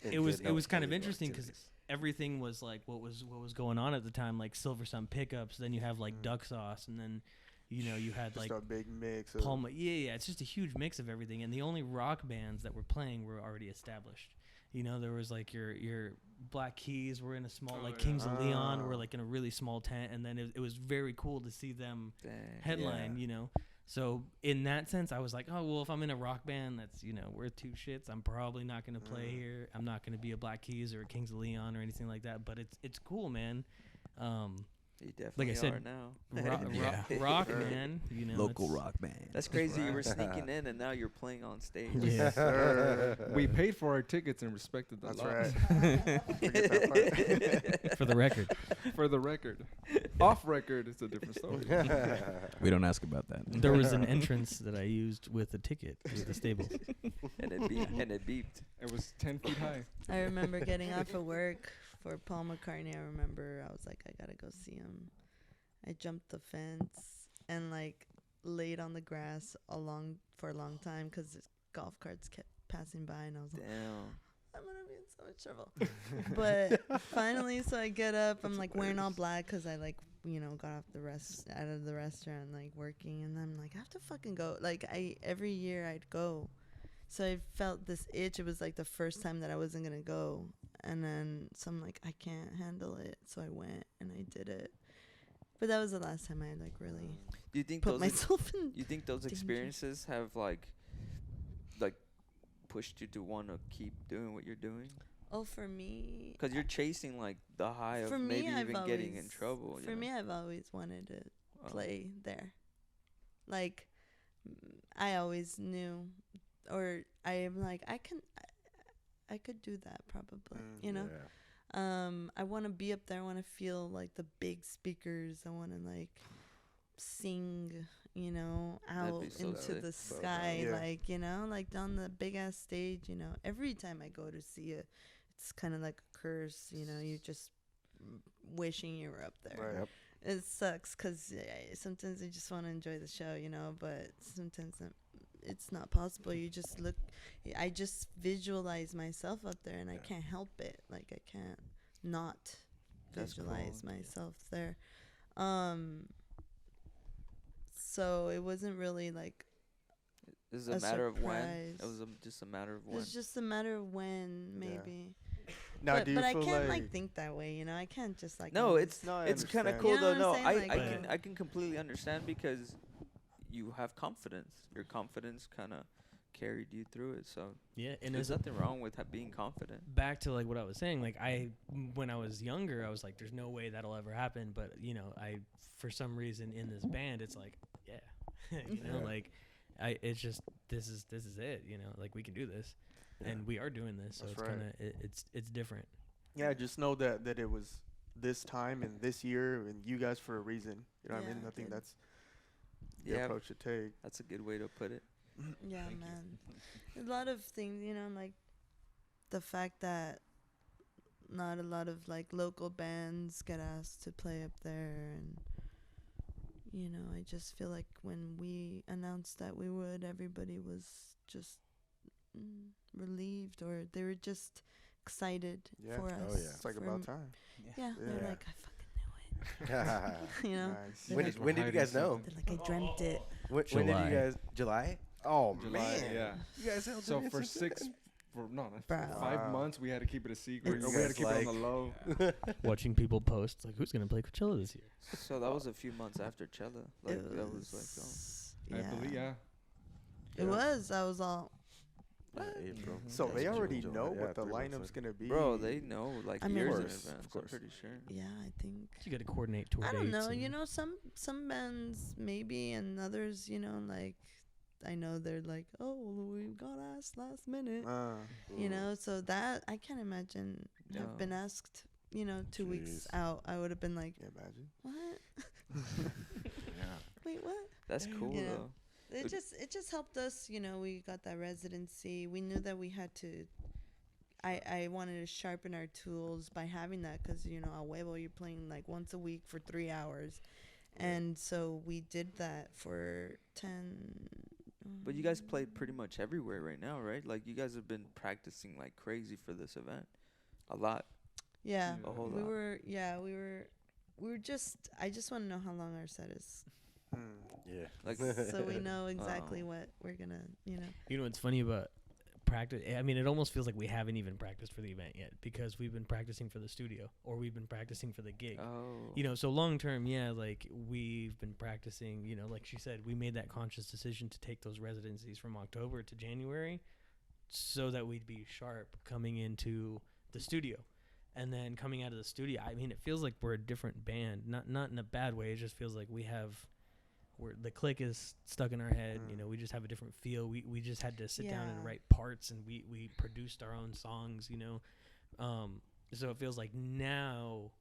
it was kind of interesting because everything was like what was going on at the time, like Silver Sun pickups. Then you have like Duck Sauce, and then You know, you had Just like a big mix of Palma. Yeah, it's just a huge mix of everything. And the only rock bands that were playing were already established. You know, there was like your Black Keys were in a small, like Kings of Leon were like in a really small tent, and then it was very cool to see them Dang. headline. You know, so in that sense, I was like, oh well, if I'm in a rock band that's worth two shits, I'm probably not gonna play here. I'm not gonna be a Black Keys or a Kings of Leon or anything like that. But it's cool, man. You definitely Like I said, are now. Rock, man. You know, Local it's- rock band. That's crazy. You were sneaking in, and now you're playing on stage. Yeah. Sir. We paid for our tickets and respected the That's laws. right. Forget that part. For the record. For the record. Off record, it's a different story. We don't ask about that. There was an entrance that I used with a ticket with the stable. and it beeped. It was 10 feet high. I remember getting off of work for Paul McCartney. I remember I was like, I gotta go see him. I jumped the fence and like laid on the grass for a long time because golf carts kept passing by, and I was like, Damn. I'm gonna be in so much trouble. But finally, so I get up. I'm like wearing all black because I like got off out of the restaurant, like working, and I'm like, I have to fucking go. Like every year I'd go, so I felt this itch. It was like the first time that I wasn't gonna go, and then so I'm like, I can't handle it, so I went and I did it. But that was the last time I like really Do you think put myself in. you think those danger. experiences have like pushed you to want to keep doing what you're doing? Oh, for me, Because you're chasing like the high of for me, maybe I've even getting in always- trouble. For me, I've always wanted to Oh. play there. Like, I always knew, or I am like, I could do that probably, you know? I want to be up there. I want to feel like the big speakers. I want to like sing, out be so into sick. the So sky, Yeah. like, like on the big ass stage, every time I go to see it, it's kind of like a curse, you're just wishing you were up there. Right. It sucks because sometimes you just want to enjoy the show, but sometimes it's not possible. You just I just visualize myself up there, and I can't help it. Like, I can't not That's visualize cool. myself there. So it wasn't really like, It's a a matter of when. surprise. It was just a matter of when. it's just a matter of when, Yeah. maybe. Now, but do you but I feel can't like think that way, I can't just like. No, it's No, I it's kind of understand. cool You know though. what I'm No, saying? I Like, I can completely understand because you have confidence. Your confidence kind of carried you through it. So Yeah, and there's it's nothing wrong with being confident. back to like what I was saying. Like when I was younger, I was like, "There's no way that'll ever happen." But I for some reason in this band, it's like, yeah, like it's just this is it. Like we can do this, and we are doing this. So That's it's right. kind of it's different. Yeah, just know that it was this time and this year and you guys for a reason. You know what I Yeah, mean? I it think did. that's the Yeah, approach to take. that's a good way to put it. Yeah, Thank you. man. A lot of things, like the fact that not a lot of like local bands get asked to play up there, and I just feel like when we announced that we would, everybody was just relieved, or they were just excited Yeah. for Oh, us. yeah. It's like for about m- time. Yeah, they're Yeah. like, I fucking knew it. Nice. They're when like- did when did you guys know? They're like, I dreamt it. When did you July. guys? July. Oh July, man. yeah. You guys held So it for since Bro. 5 Wow. months, we had to keep it a secret. It's- Or we had to keep it on Like- the low. Watching people post like, "Who's gonna play Coachella this year?" So that was a few months after Cella. Like It that was like. I believe, yeah. It was. I was all. April. So Yeah, they June, already July. know Yeah, what the 3 months lineup's in. gonna be. Bro, they know like I mean, years Of in course, advance. of course. I'm pretty sure. Yeah, I think. You got to coordinate tour I don't dates know. and- Some bands maybe, and others, like I know they're like, oh, we got asked last minute, So that I can't imagine. No. I've been asked, 2 weeks Jeez. out. I would have been like, Yeah, imagine. what? Yeah. Wait, what? That's cool Yeah. though. It just helped us. We got that residency. We knew that we had to. I wanted to sharpen our tools by having that because a huevo you're playing like once a week for 3 hours, and so we did that for 10. But you guys played pretty much everywhere right now, right? Like you guys have been practicing like crazy for this event, a lot. Yeah, A whole we lot. were. Yeah, we were just. I just want to know how long our set is Yeah. Like, So we know exactly what we're gonna, You know what's funny about practice? I mean, it almost feels like we haven't even practiced for the event yet because we've been practicing for the studio or we've been practicing for the gig. oh, You know, so long term, yeah, like we've been practicing, you know, like she said, we made that conscious decision to take those residencies from October to January so that we'd be sharp coming into the studio. And then coming out of the studio, I mean, it feels like we're a different band, not in a bad way. It just feels like the click is stuck in our head. You know, we just have a different feel. We just had to sit down and Yeah. write parts, and we produced our own songs. You know, so it feels like now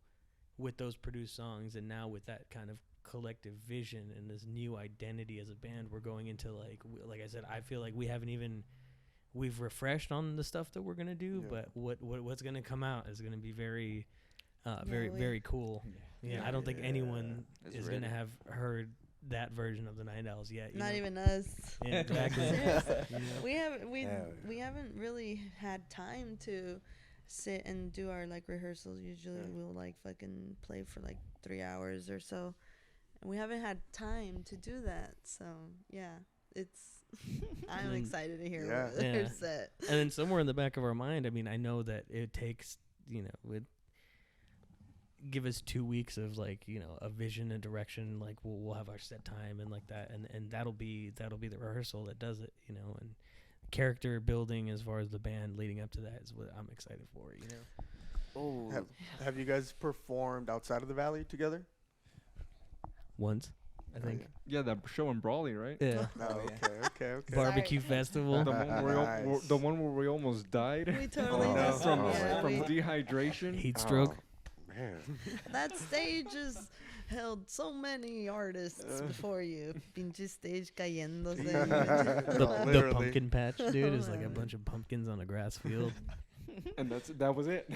with those produced songs, and now with that kind of collective vision and this new identity as a band, we're going into like I said, I feel like we've refreshed on the stuff that we're gonna do, Yeah. but what's gonna come out is gonna be very, very we- very cool. Yeah, I don't think anyone Is is ready. gonna have heard that version of the Night Owls yet. You not know? even us. Yeah, exactly. Seriously. You know? We haven't really had time to sit and do our rehearsals. Usually we'll fucking play for 3 hours or so. And we haven't had time to do that. So yeah, it's I'm excited to hear Yeah. what Yeah. they're set. And then somewhere in the back of our mind, I mean, I know that it takes, you know, would give us 2 weeks of a vision and direction. Like we'll have our set time and that, and that'll be the rehearsal that does it, you know, and character building as far as the band leading up to that is what I'm excited for, you know. oh, Have you guys performed outside of the Valley together? Once, I Oh, think. Yeah, that show in Brawley, right? Yeah. Oh, okay. Barbecue festival. The one where Nice. the one where we almost died We totally Oh, just from yeah, from we- dehydration. Heat stroke. Man. that stage has held so many artists before you. Pinche stage cayéndose. The Literally. pumpkin patch, dude, is like a bunch of pumpkins on a grass field. And that was it.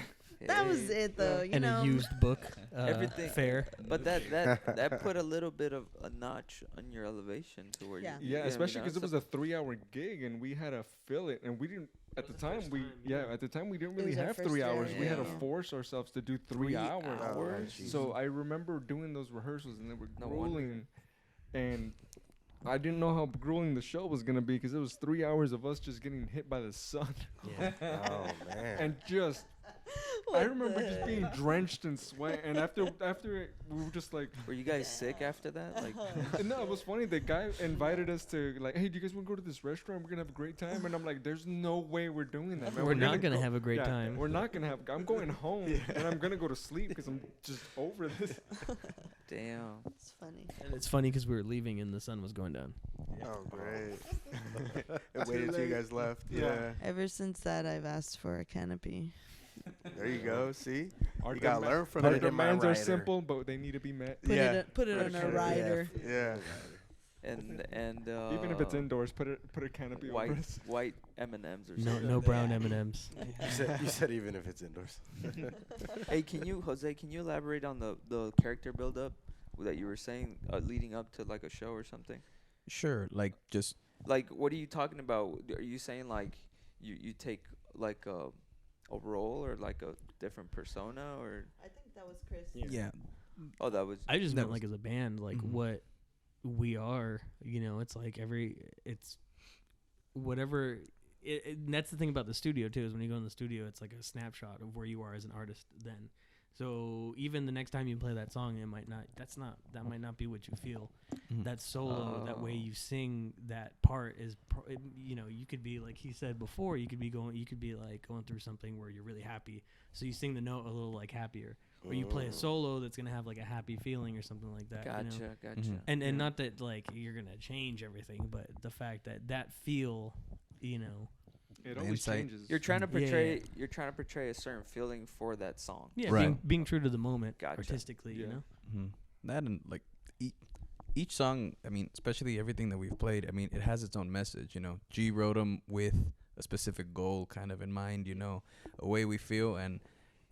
That was it, though. You And know, a used book Everything- fair. but that put a little bit of a notch on your elevation to where Yeah. you Yeah, especially because it so- was a 3-hour gig and we had to fill it, and we didn't at the time. At the time we didn't really was our have first 3 year, hours. We had to yeah. force ourselves to do 3 3 hours. hours? So I remember doing those rehearsals, and they were No wonder. grueling, and I didn't know how grueling the show was gonna be because it was 3 hours of us just getting hit by the sun Yeah. Oh man. and just. I remember just being drenched in sweat, and after it, we were just like, Were you guys sick after that? Like, no, it was funny. The guy invited us to hey, do you guys want to go to this restaurant? We're gonna have a great time. And I'm like, there's no way we're doing that, man. We're not gonna go- have a great time. We're not gonna have. I'm going home and I'm gonna go to sleep because I'm just over this. damn. it's funny. And it's funny because we were leaving and the sun was going down. Oh, great. It waited till you guys left. Yeah. Ever since that, I've asked for a canopy. There you go. See? Our You got to dema- learn from Our Put it. it in my demands are rider. simple, but they need to be met. Yeah. Put it Put on a a canopy. rider. Yeah. And Even if it's indoors, put a canopy white over us. white M&Ms or No, something. no brown M&Ms. You said even if it's indoors. Hey, Jose, can you elaborate on the character build up that you were saying leading up to like a show or something? Sure, like just Like, what are you talking about? Are you saying like you take like a role or like a different persona or? I think that was Chris. yeah. Oh, that was. I just That meant was- like as a band, like Mhm. what we are. You know, it's like it's whatever. And that's the thing about the studio too. Is when you go in the studio, it's like a snapshot of where you are as an artist then. So even the next time you play that song, it might not. That might not be what you feel. Mhm. That solo, that way Oh. you sing that part is. You know, you could be like he said before. You could be like going through something where you're really happy. So you sing the note a little like happier. Or you play a solo that's gonna have like a happy feeling or something like that. Gotcha, You know? gotcha. Mhm. And Yeah. not that like you're gonna change everything, but the fact that feel, you know, It The always insight. changes. You're trying to Yeah, yeah. portray. You're trying to portray a certain feeling for that song. yeah, Right. being true to the moment Gotcha. artistically, you Yeah. know. Mhm. That and like each song, I mean, especially everything that we've played, I mean, it has its own message, you know. G wrote them with a specific goal kind of in mind, you know, a way we feel. And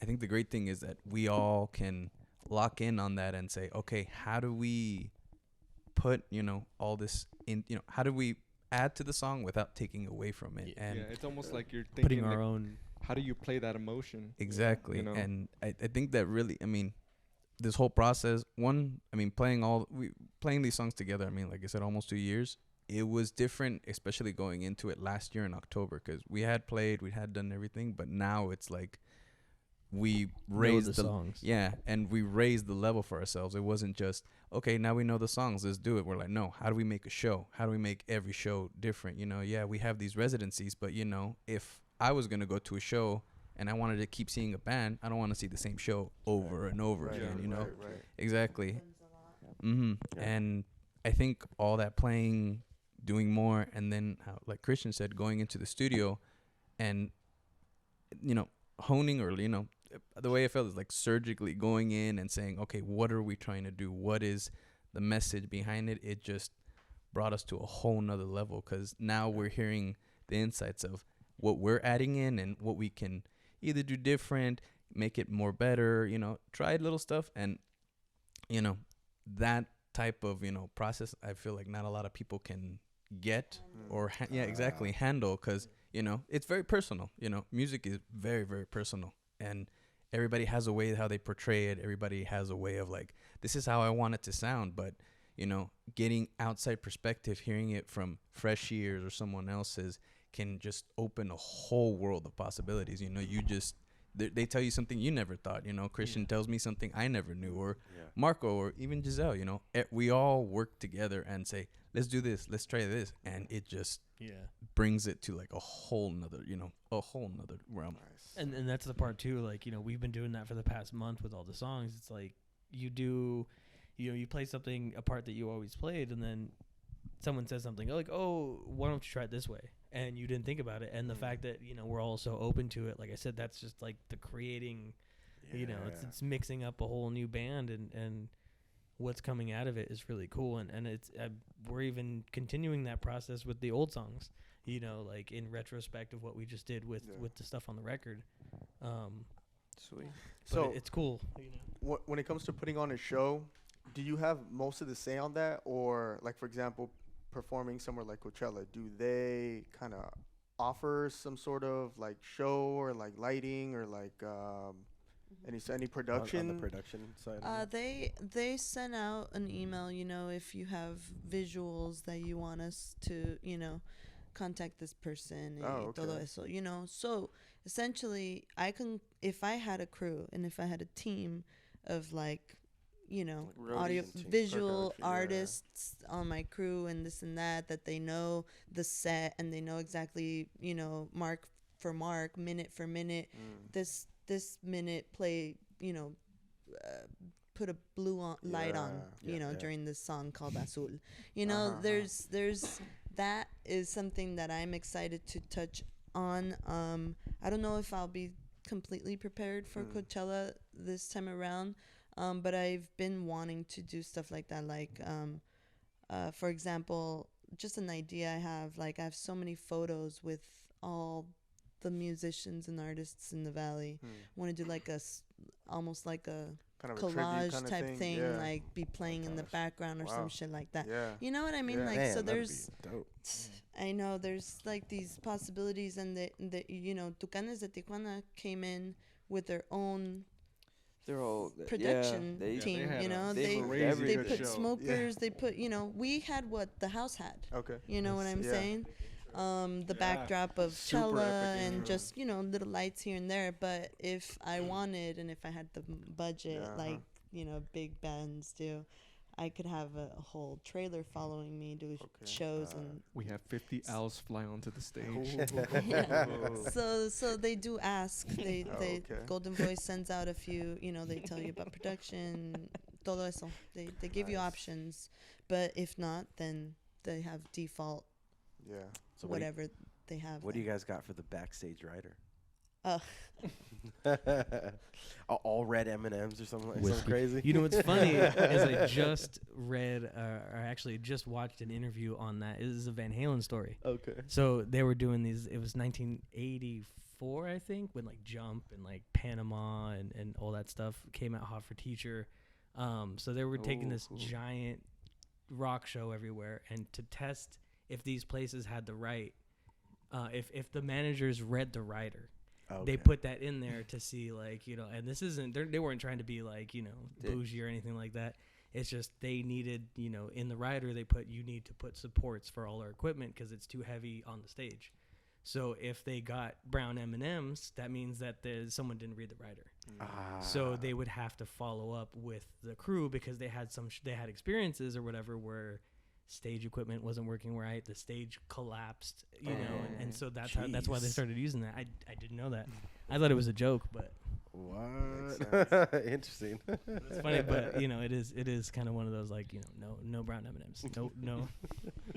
I think the great thing is that we all can lock in on that and say, okay, how do we put, you know, all this in, you know, how do we add to the song without taking away from it? Yeah, And it's almost like you're thinking Putting like, our own. how do you play that emotion? exactly. You know? And I think that really, I mean, this whole process, playing these songs together, I mean, like I said, almost 2 years. It was different, especially going into it last year in October, because we had done everything, but now it's like we raised the songs. Yeah, and we raised the level for ourselves. It wasn't just, okay, now we know the songs, let's do it. We're like, no, how do we make a show? How do we make every show different? Yeah, we have these residencies, but if I was gonna go to a show and I wanted to keep seeing a band, I don't want to see the same show over and over again. Right. Exactly. Yeah. And I think all that playing, doing more, and then how, like Christian said, going into the studio and honing, or the way I felt is like surgically going in and saying, okay, what are we trying to do? What is the message behind it? It just brought us to a whole nother level, because now we're hearing the insights of what we're adding in and what we can either do different, make it more better, try little stuff. And that type of process, I feel like not a lot of people can get or handle, because it's very personal. Music is very, very personal, and everybody has a way how they portray it. Everybody has a way of like, this is how I want it to sound. But getting outside perspective, hearing it from fresh ears or someone else's, can just open a whole world of possibilities. You just they tell you something you never thought. Christian tells me something I never knew, or Marco, or even Giselle. We all work together and say, let's do this, let's try this, and it just brings it to like a whole nother realm. Nice. And that's the part too, like, we've been doing that for the past month with all the songs. It's like you play something, a part that you always played, and then someone says something like, oh, why don't you try it this way? And you didn't think about it. And the fact that, we're all so open to it, like I said, that's just like the creating, it's mixing up a whole new band, and what's coming out of it is really cool. And it's, we're even continuing that process with the old songs, like in retrospect of what we just did with the stuff on the record. Sweet. So it's cool. when it comes to putting on a show, do you have most of the say on that? Or like, for example, performing somewhere like Coachella, do they kind of offer some sort of like show or like lighting or like any production? On the production side? They send out an email, if you have visuals that you want us to, contact this person. Todo eso, So essentially, if I had a crew and if I had a team of like, audio visual artists on my crew and this and that they know the set and they know exactly, mark for mark, minute for minute, this minute play, put a blue light on, during this song called Azul. There's that is something that I'm excited to touch on. I don't know if I'll be completely prepared for Coachella this time around. But I've been wanting to do stuff like that. Like, for example, just an idea I have. Like, I have so many photos with all the musicians and artists in the Valley. I want to do like almost like a kind of collage a type thing. Like, be playing in the background or some shit like that. Yeah. You know what I mean? Yeah. Like, Man, so that'd there's. be dope. I know there's like these possibilities, and Tucanes de Tijuana came in with their own They're all production team, they put show. smokers, they put, we had what the house had. Okay. You know what I'm saying? The backdrop of Super Cella epic, and just, little lights here and there. But if I wanted, and if I had the budget, like, big bands do, I could have a whole trailer following me, do shows, and We have 50 owls fly onto the stage. yeah. So they do ask. They okay. Golden Voice sends out a few. They tell you about production, todo eso. They give you options, but if not, then they have default. Yeah. So whatever they have. What do you guys got for the backstage rider? All red M&Ms or something crazy. You know what's funny is I just read, or actually just watched an interview on that. It is a Van Halen story. Okay. So they were doing these. It was 1984, I think, when like Jump and like Panama and all that stuff came out hot for Teacher. So they were taking this giant rock show everywhere, and to test if these places had the right, if the managers read the rider. they put that in there to see, like, you know, and this isn't, they weren't trying to be like, you know, bougie or anything like that. It's just they needed, you know, in the rider they put, you need to put supports for all our equipment because it's too heavy on the stage. So if they got brown M&Ms, that means that someone didn't read the rider. So they would have to follow up with the crew because they had they had experiences or whatever where stage equipment wasn't working right, the stage collapsed, you know, and so that's why they started using that. I didn't know that. I thought it was a joke, but what? Interesting. it's funny, but you know, it is kind of one of those, like, you know, no brown M&Ms, no.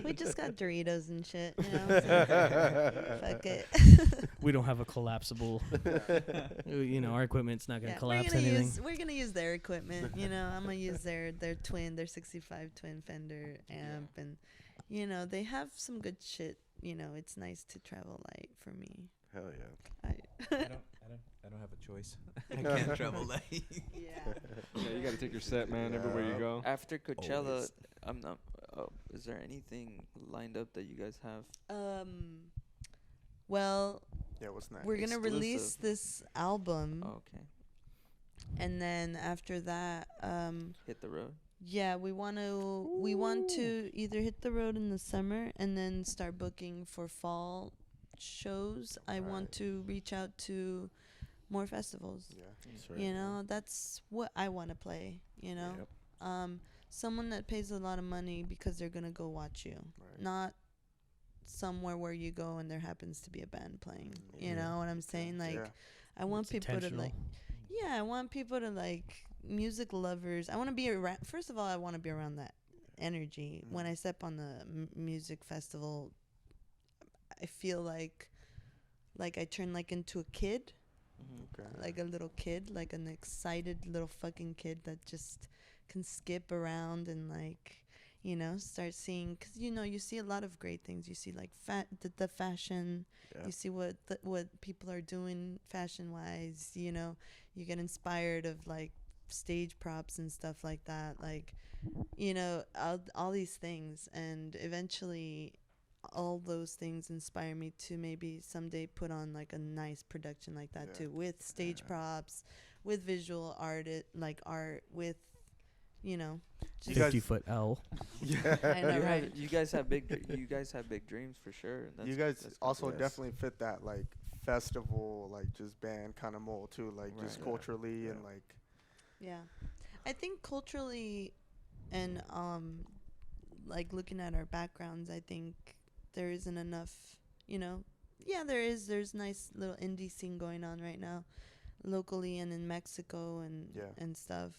We just got Doritos and shit, you know. So fuck it. We don't have a collapsible. You know, our equipment's not gonna collapse We're gonna use their equipment. You know, I'm gonna use their 65 twin Fender amp, and you know they have some good shit. You know, it's nice to travel light for me. Hell yeah. I don't have a choice. I can't travel light. Yeah, you got to take your set, man, everywhere you go. After Coachella, Always. I'm not. Is there anything lined up that you guys have? Well, Yeah, what's next? we're gonna release Exclusive. this album, Oh, okay. and then after that, Hit the road. yeah, we want to either hit the road in the summer and then start booking for fall shows. I want to reach out to more festivals. Yeah. That's right. You know, that's what I want to play, you know. Yep. Someone that pays a lot of money because they're going to go watch you. Right. Not somewhere where you go and there happens to be a band playing. You Yeah. know what I'm saying? Like, Yeah. I want It's people to, intentional. like, I want people to, like, music lovers. I want to be around, first of all, I want to be around that energy. When I step on the music festival, I feel like I turn, like, into a kid. Okay. Like a little kid, like an excited little fucking kid that just can skip around and, like, you know, start seeing, because, you know, you see a lot of great things. You see, like, the fashion. Yeah. You see what people are doing fashion wise. You know, you get inspired of, like, stage props and stuff like that. Like, you know, all these things, and eventually all those things inspire me to maybe someday put on, like, a nice production like that too, with stage props, with visual art, with, you know, You guys- 50-foot L. I know, right? You guys have big dreams for sure. And You guys that's also Yes. definitely fit that, like, festival, like, just band kind of mold too, like, just Right. culturally Yeah. and, like, Yeah, I think culturally, and like, looking at our backgrounds, I think there isn't enough, you know. Yeah, there's nice little indie scene going on right now, locally and in Mexico and stuff,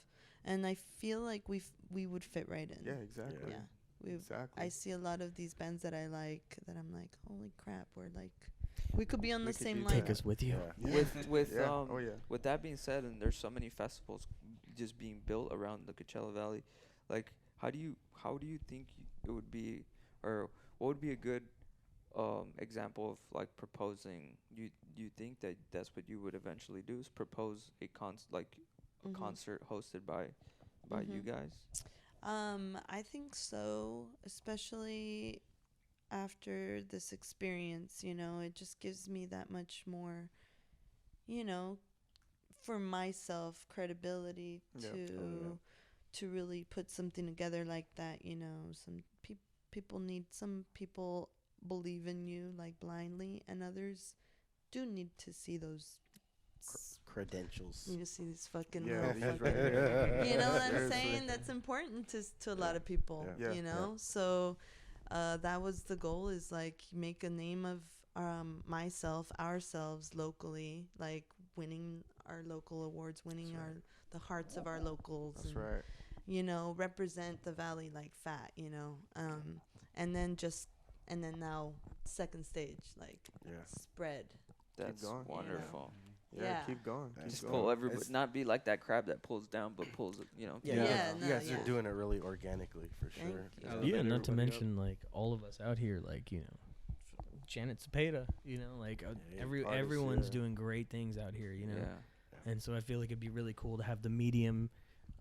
and I feel like we would fit right in. yeah, exactly. Yeah, Exactly. I see a lot of these bands that I like that I'm like, holy crap, we could be on We the could same do line. Take us with you. Yeah. With Yeah. Oh, yeah. with that being said, and there's so many festivals just being built around the Coachella Valley, like, how do you think it would be, or what would be a good example of, like, proposing? You think that that's what you would eventually do, is propose a concert hosted by you guys? I think so, especially after this experience, you know, it just gives me that much more, you know, for myself, credibility Yeah. to really put something together like that, you know. Some some people believe in you, like, blindly, and others do need to see those Credentials. you see these fucking Yeah, little these fucking, right here. you know what I'm Seriously. saying? That's important to a lot of people, Yeah. you know? So that was the goal, is, like, make a name of ourselves locally, like, winning our local awards, winning the hearts of our locals. That's and, right. you know, represent the valley like fat, you know? And then now second stage, like, Yeah. spread. That's going. wonderful. Yeah. Yeah. Keep going. That's Just Keep pull going. everybody, It's- not be like that crab that pulls down, but pulls it, you know. Yeah, Yeah, you no, guys yeah. are doing it really organically for Thank sure. you. I love Yeah, it, not to everybody up. mention, like, all of us out here, like, you know, Janet Cepeda, you know, like, Yeah, everyone's artists, yeah. doing great things out here, you know. Yeah. And so I feel like it'd be really cool to have the medium,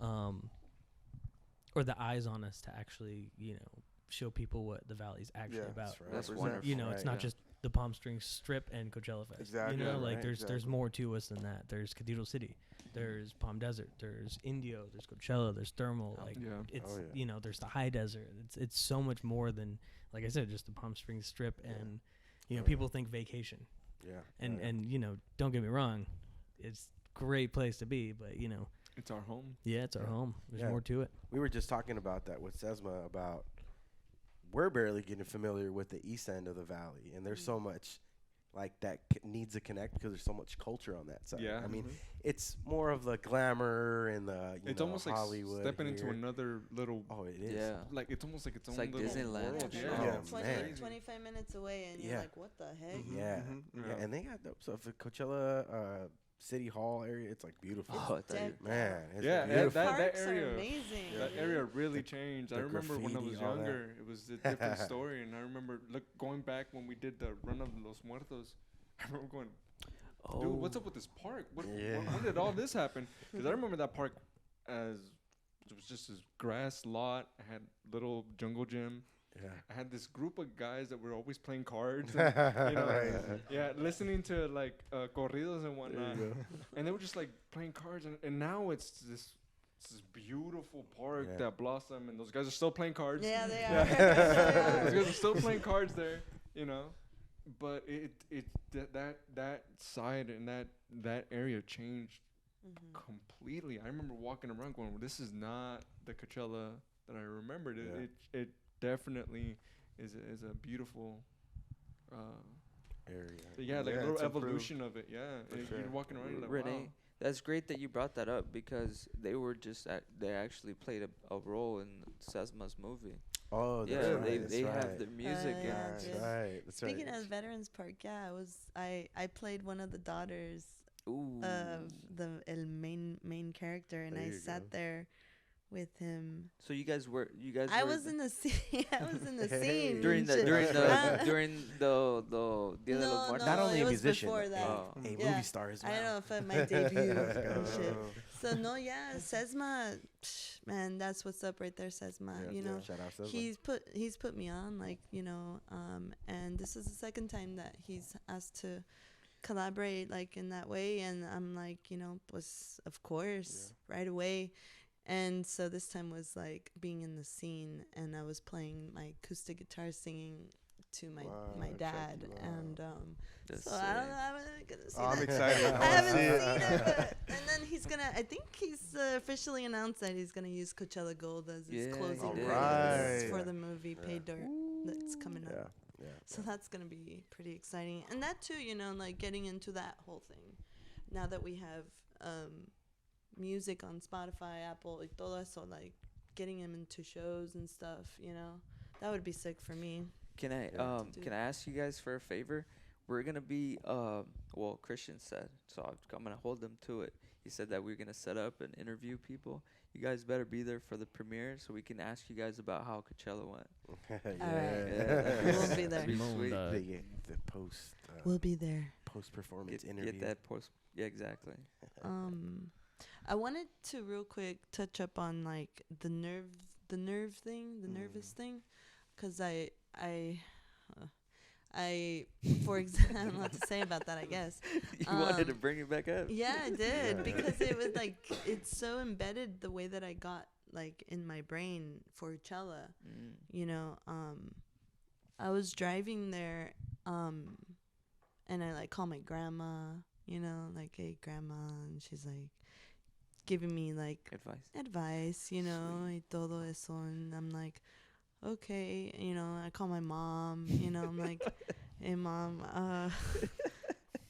or the eyes on us to actually, you know, show people what the valley's actually Yeah, about. That's right. That's Represent. wonderful. You know, it's Right, not yeah. just the Palm Springs Strip and Coachella Fest. Exactly, You know, yeah, like right, there's exactly. more to us than that. There's Cathedral City, there's Palm Desert, there's Indio, there's Coachella, there's Thermal. Like Yeah. it's Oh, yeah. you know, there's the High Desert. It's so much more than, like I said, just the Palm Springs Strip. And you know, Oh, people think vacation, Yeah. and yeah. and you know, don't get me wrong, it's great place to be, but you know, It's our home. yeah, it's our Yeah. home. There's Yeah. more to it. We were just talking about that with Sesma about we're barely getting familiar with the east end of the valley, and there's so much like that needs to connect because there's so much culture on that side. Yeah. I mean, it's more of the glamour and the It's know, almost Hollywood like stepping into here. another little. Oh, it is. Yeah. Like it's almost like its It's own like little Disneyland. world. Yeah, Yeah. they're Oh, like 20, man. 25 minutes away, and you're Yeah. like, what the heck? Yeah. Mhm. Yeah, and they got dope stuff. The Coachella City Hall area, it's like beautiful. Oh, I thought you- Dead. Man, it's Yeah, beautiful. that Parks area. are amazing. That area really changed. I The remember when I was graffiti, all that. younger, it was a different story. And I remember going back when we did the Run of Los Muertos. I remember going, dude, what's up with this park? Yeah. When did all this happen? Because I remember that park as it was just this grass lot. I had little jungle gym. Yeah. I had this group of guys that were always playing cards. And, you know, yeah, listening to like corridos and whatnot. And they were just like playing cards. And now it's this beautiful park Yeah. that blossomed, and those guys are still playing cards. Yeah, they Yeah. are. Those guys are still playing cards there, you know. But that side and that area changed completely. I remember walking around going, well, "This is not the Coachella that I remembered." It definitely is a beautiful. Area. Yeah, like Yeah, a little it's improved. evolution of it. Yeah, For and sure. you're walking around, you're like, Renee, wow. that's great that you brought that up because they were just they actually played a role in Sesma's movie. Oh, that's Yeah, right. they that's have right. their music yeah, and That's dude. right. That's right. Speaking of Veterans Park, yeah, I played one of the daughters ooh. of the main character, and There I you sat go. there with him. So you guys I were was in the scene. I was in the Hey. scene during and the shit. during the Uh, during the Dia de los Muertos. Not only it a was musician, before that. Oh. a Yeah. movie star as well. I know, for my debut Let's and go. shit. So no, yeah, Sesma, man, that's what's up right there, Sesma. Yeah, You know, shout out Sesma. he's put me on, like, you know, and this is the second time that he's asked to collaborate like in that way, and I'm like, you know, was of course right away. And so this time was like being in the scene, and I was playing my acoustic guitar, singing to my Wow, check dad, you out. and That's so I don't know. sick. I'm gonna see Oh, I'm that. excited. I wanna haven't see seen it. it, but, and then he's gonna. I think he's officially announced that he's gonna use Coachella Gold as his Yeah, closing he did. credits Alright. for the movie Yeah. Pay Dirt that's coming up. Yeah. So that's gonna be pretty exciting, and that too, you know, like getting into that whole thing. Now that we have music on Spotify, Apple, like todo eso, like getting him into shows and stuff, you know, that would be sick for me. Can I Yeah. can I ask you guys for a favor? We're gonna be well, Christian said, so I'm gonna hold him to it. He said that we're gonna set up and interview people. You guys better be there for the premiere so we can ask you guys about how Coachella went. All right. Yeah, We'll be there. that'd be Simone, sweet. dog. The post We'll be there. post performance Get interview. that post. Yeah, exactly. I wanted to real quick touch up on like the nerve thing, the nervous thing, because for example, I don't know what to say about that, I guess. You wanted to bring it back up? Yeah, I did, Yeah. because it was like, it's so embedded the way that I got like in my brain for Coachella, you know. I was driving there, and I like call my grandma, you know, like, hey grandma, and she's like giving me like advice, you know, y todo eso, and I'm like, okay, you know. I call my mom, you know, I'm like, hey mom,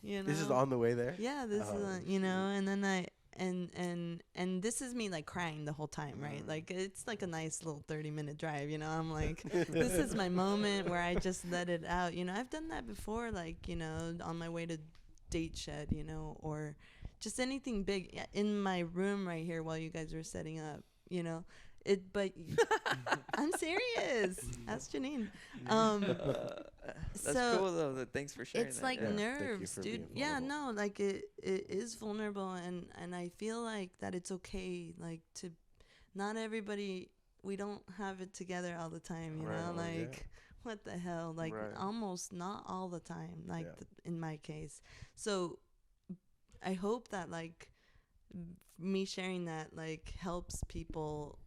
you know, This is on the way there. yeah, this Oh, is you know. And then and this is me like crying the whole time, right? Like it's like a nice little 30-minute drive, you know. I'm like, this is my moment where I just let it out, you know. I've done that before, like, you know, on my way to date shed, you know, or just anything big in my room right here while you guys were setting up, you know. But I'm serious. Ask Janine. That's so cool though. Thanks for sharing it's that. like yeah. nerves, for dude. being Yeah, vulnerable. no, like it is vulnerable, and I feel like that it's okay, like, to not everybody, we don't have it together all the time, you Right know, on, yeah. like what the hell? Like Right. almost not all the time, like Yeah. in my case. So I hope that like me sharing that like helps people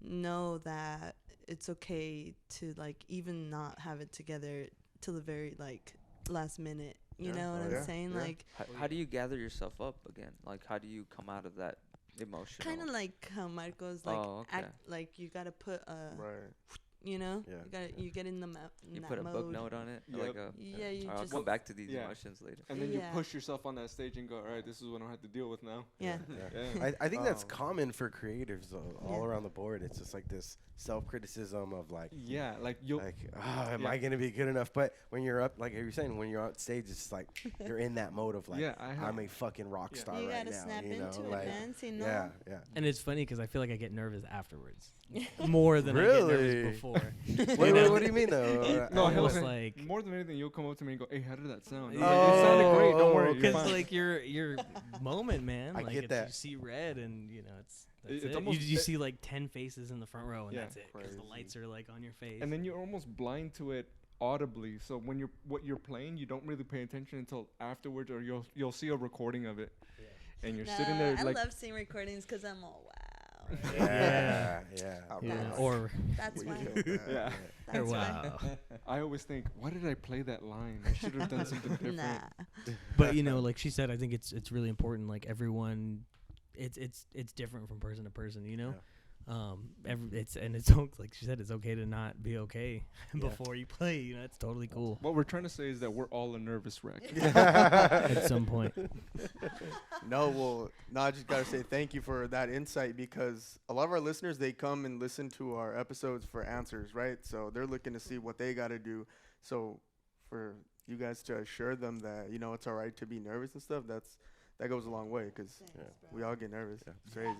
know that it's okay to like even not have it together till the very like last minute. You Yeah. know what Oh, I'm yeah. saying? Yeah. Like How do you gather yourself up again? Like, how do you come out of that emotion? kind of like how Marco's like Oh, okay. act like you gotta put a Right. you know Yeah. you get in the You that put a mode. book note on it, Yep. like a. Yeah, you I'll just come back to these Yeah. emotions later. And then Yeah. you push yourself on that stage and go, all right, this is what I have to deal with now. yeah. Yeah. I think that's Um, common for creators all Yeah. around the board. It's just like this self-criticism of like, Yeah, like you'll. am Yeah. I gonna be good enough? But when you're up, like you were saying, when you're on stage, it's like you're in that mode of like, Yeah, I have- I'm a fucking rock Yeah. star You right gotta now. snap you know, into it, like, man. See, no. yeah, yeah. And it's funny because I feel like I get nervous afterwards, more than I Really? get nervous before. What do you mean though? No, he'll Almost say, like more than anything, you'll come up to me and go, "Hey, how did that sound?" I'm Yeah. like, it sounded great. Don't worry, you're because fine. like your moment, man. I like get it's, that. You see red, and you know that's It's it. almost- You see like 10 faces in the front row, and Yeah. that's it because the Crazy. lights are like on your face. And then you're almost blind to it audibly. So when you're what you're playing, you don't really pay attention until afterwards, or you'll see a recording of it, and you're sitting there I like. love seeing recordings because I'm all wow. Yeah, yeah. Oh, yeah, That's- or That's We why. feel bad. Yeah. That's or why. wow. I always think, why did I play that line? I should have done something different. Nah. But you know, like she said, I think it's really important. Like everyone, it's different from person to person. You know, it's like she said, it's okay to not be okay before you play. You know, it's totally cool What we're trying to say is that we're all a nervous wreck. at some point. No, I just gotta say thank you for that insight, because a lot of our listeners, they come and listen to our episodes for answers, right? So they're looking to see what they gotta do. So for you guys to assure them that it's all right to be nervous and stuff, that goes a long way, because we all get nervous. Yeah. It's crazy.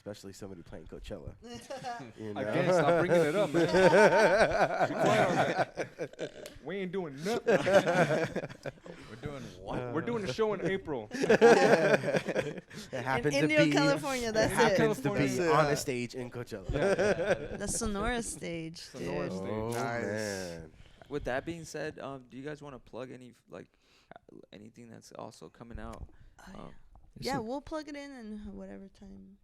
Especially somebody playing Coachella. You know? Again, stop bringing it up, man. Be quiet on that. We ain't doing nothing. We're doing what? We're doing a show in April. It happens In to Indio, be. California, It that's it. happens to California. be That's it. on a stage in Coachella. Yeah. The Sonora stage, Sonora dude. stage. Oh Nice. man. With that being said, do you guys want to plug any anything that's also coming out? Yeah, we'll plug it in whatever time.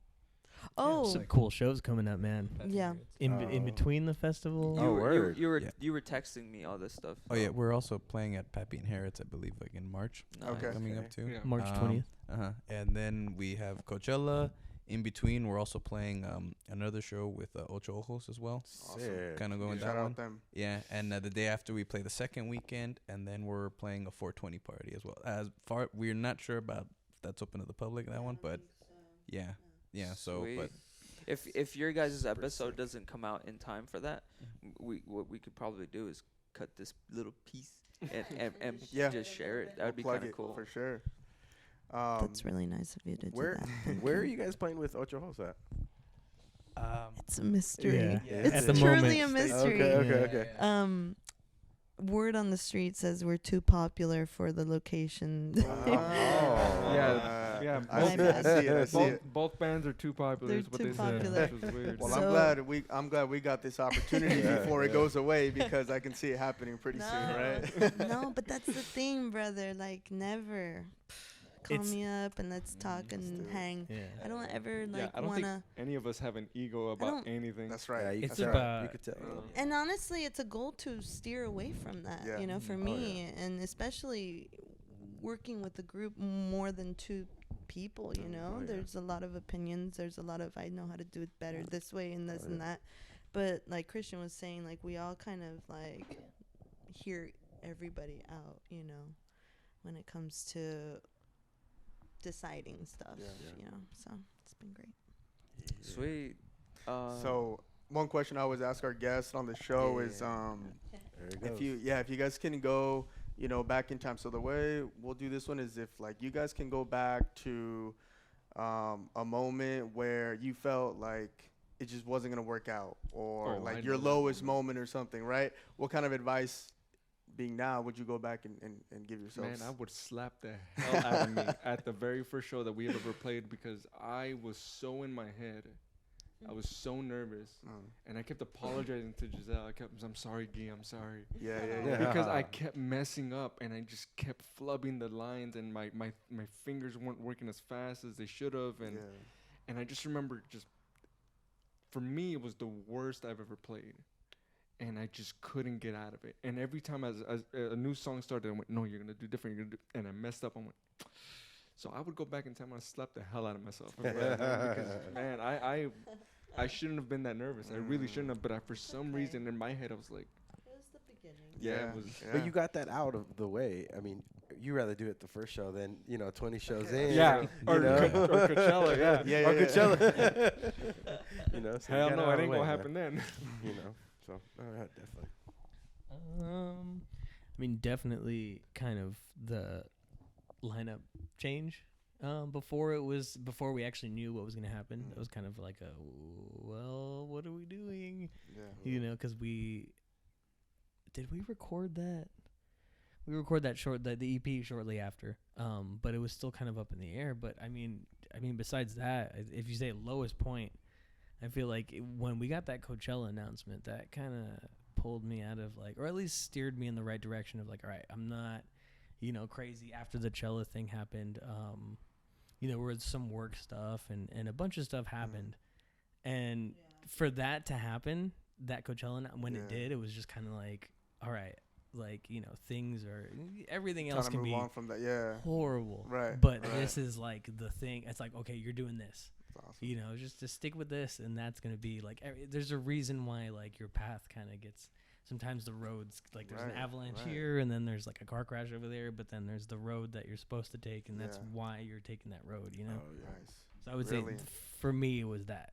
Oh, Some cool shows coming up, man. yeah. In between the festival. Oh, word. You Yeah. were texting me all this stuff. Oh yeah, we're also playing at Pappy and Harriet's, I believe, like in March. Okay. Coming up too. Yeah. March 20th. And then we have Coachella. In between, we're also playing another show with Ocho Ojos as well. Sick. Kind of going Shout that out one. them. Yeah, and the day after we play the second weekend, and then we're playing a 420 party as well. As far we're not sure about if that's open to the public, that one, but yeah. So, Sweet. but If your guys' Super episode sick. doesn't come out in time for that, what we could probably do is cut this little piece and Yeah. just share it. That would be Plug kind of it cool. for sure. That's really nice of you to do Where that. Thank where are you. you guys playing with Ocho Hos at? It's a mystery. Yeah. It's At the truly moment. a mystery. Okay. Word on the street says we're too popular for the location. Yeah, I My see, bad. I see it. I see it. Both bands are too popular. They're is what too they said, popular. which was weird. Well, So- I'm glad we got this opportunity Yeah, before it yeah. goes away, because I can see it happening pretty soon, right? No, but that's the thing, brother. Like, never. Call It's- me up and let's talk and do it. hang. Yeah. I don't ever Yeah, like I don't think wanna. any of us have an ego about don't- anything. That's right. Yeah, you It's could tell. about- You could tell. And honestly, it's a goal to steer away from that. Yeah. You know, for Oh, me, and especially working with a group more than two people. You know, Oh, yeah. there's a lot of opinions. There's a lot of I know how to do it better this way and this Oh, and yeah. that. But like Christian was saying, like we all kind of like hear everybody out. You know, when it comes to deciding stuff. Yeah. You know, so it's been great. Sweet. So one question I always ask our guests on the show is, There it goes. if you guys can go, back in time. So the way we'll do this one is if like you guys can go back to a moment where you felt like it just wasn't gonna work out, or Oh, I like your know that lowest moment or something, right? What kind of advice, being now, would you go back and give yourself? Man, I would slap the hell out of me at the very first show that we ever played, because I was so in my head I was so nervous, and I kept apologizing to Giselle. I'm sorry, Guy, I'm sorry. Yeah. Because I kept messing up, and I just kept flubbing the lines, and my fingers weren't working as fast as they should have, and I just remember for me, it was the worst I've ever played, and I just couldn't get out of it. And every time as a new song started, I went, no, you're gonna do different, and I messed up. I went. So I would go back in time and I slapped the hell out of myself. Because, man, I shouldn't have been that nervous. I really shouldn't have. But for some reason in my head, I was like, It was the beginning. yeah, it was. But you got that out of the way. I mean, you rather do it the first show than 20 shows in. Yeah, or you know? or Coachella, yeah. Or Coachella. So Hell you got no, out of it ain't the gonna way, happen then. So definitely. I mean, definitely kind of the lineup change. Before we actually knew what was gonna happen, it was kind of like well, what are we doing? Yeah. Because did we record that? We recorded the EP shortly after. But it was still kind of up in the air. But I mean, besides that, if you say lowest point, I feel like when we got that Coachella announcement, that kind of pulled me out of or at least steered me in the right direction of all right, I'm not, crazy after the Coachella thing happened. Where some work stuff and a bunch of stuff happened. And for that to happen, that Coachella, when it did, it was just kind of all right, things are, everything else can be on from that, horrible. Right. But this is the thing. It's okay, you're doing this. That's awesome. Just to stick with this, and that's going to be there's a reason why your path kind of gets, sometimes the roads, there's an avalanche here, and then there's a car crash over there, but then there's the road that you're supposed to take, and that's why you're taking that road, Oh, nice. So I would say for me, it was that.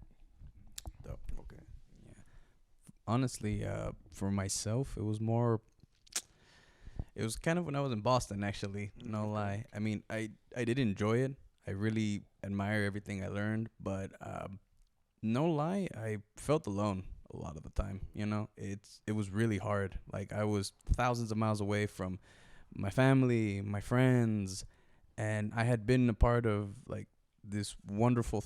Dope. Okay. Yeah. Honestly, for myself, it was more, it was kind of when I was in Boston, actually, no lie. I mean, I did enjoy it. I really admire everything I learned, but no lie, I felt alone a lot of the time. It was really hard. I was thousands of miles away from my family, my friends, and I had been a part of this wonderful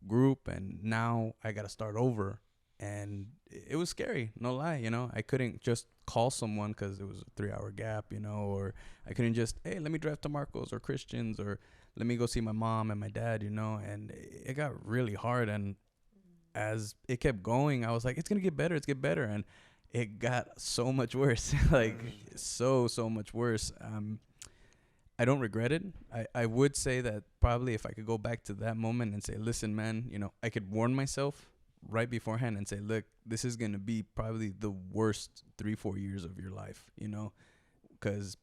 group, and now I got to start over, and it was scary, no lie. I couldn't just call someone because it was a 3-hour gap, or I couldn't just, hey, let me drive to Marcos or Christians, or let me go see my mom and my dad, and it got really hard. And as it kept going, I was like, it's going to get better. And it got so much worse, so much worse. I don't regret it. I would say that probably if I could go back to that moment and say, listen, man, I could warn myself right beforehand and say, look, this is going to be probably the worst 3-4 years of your life, because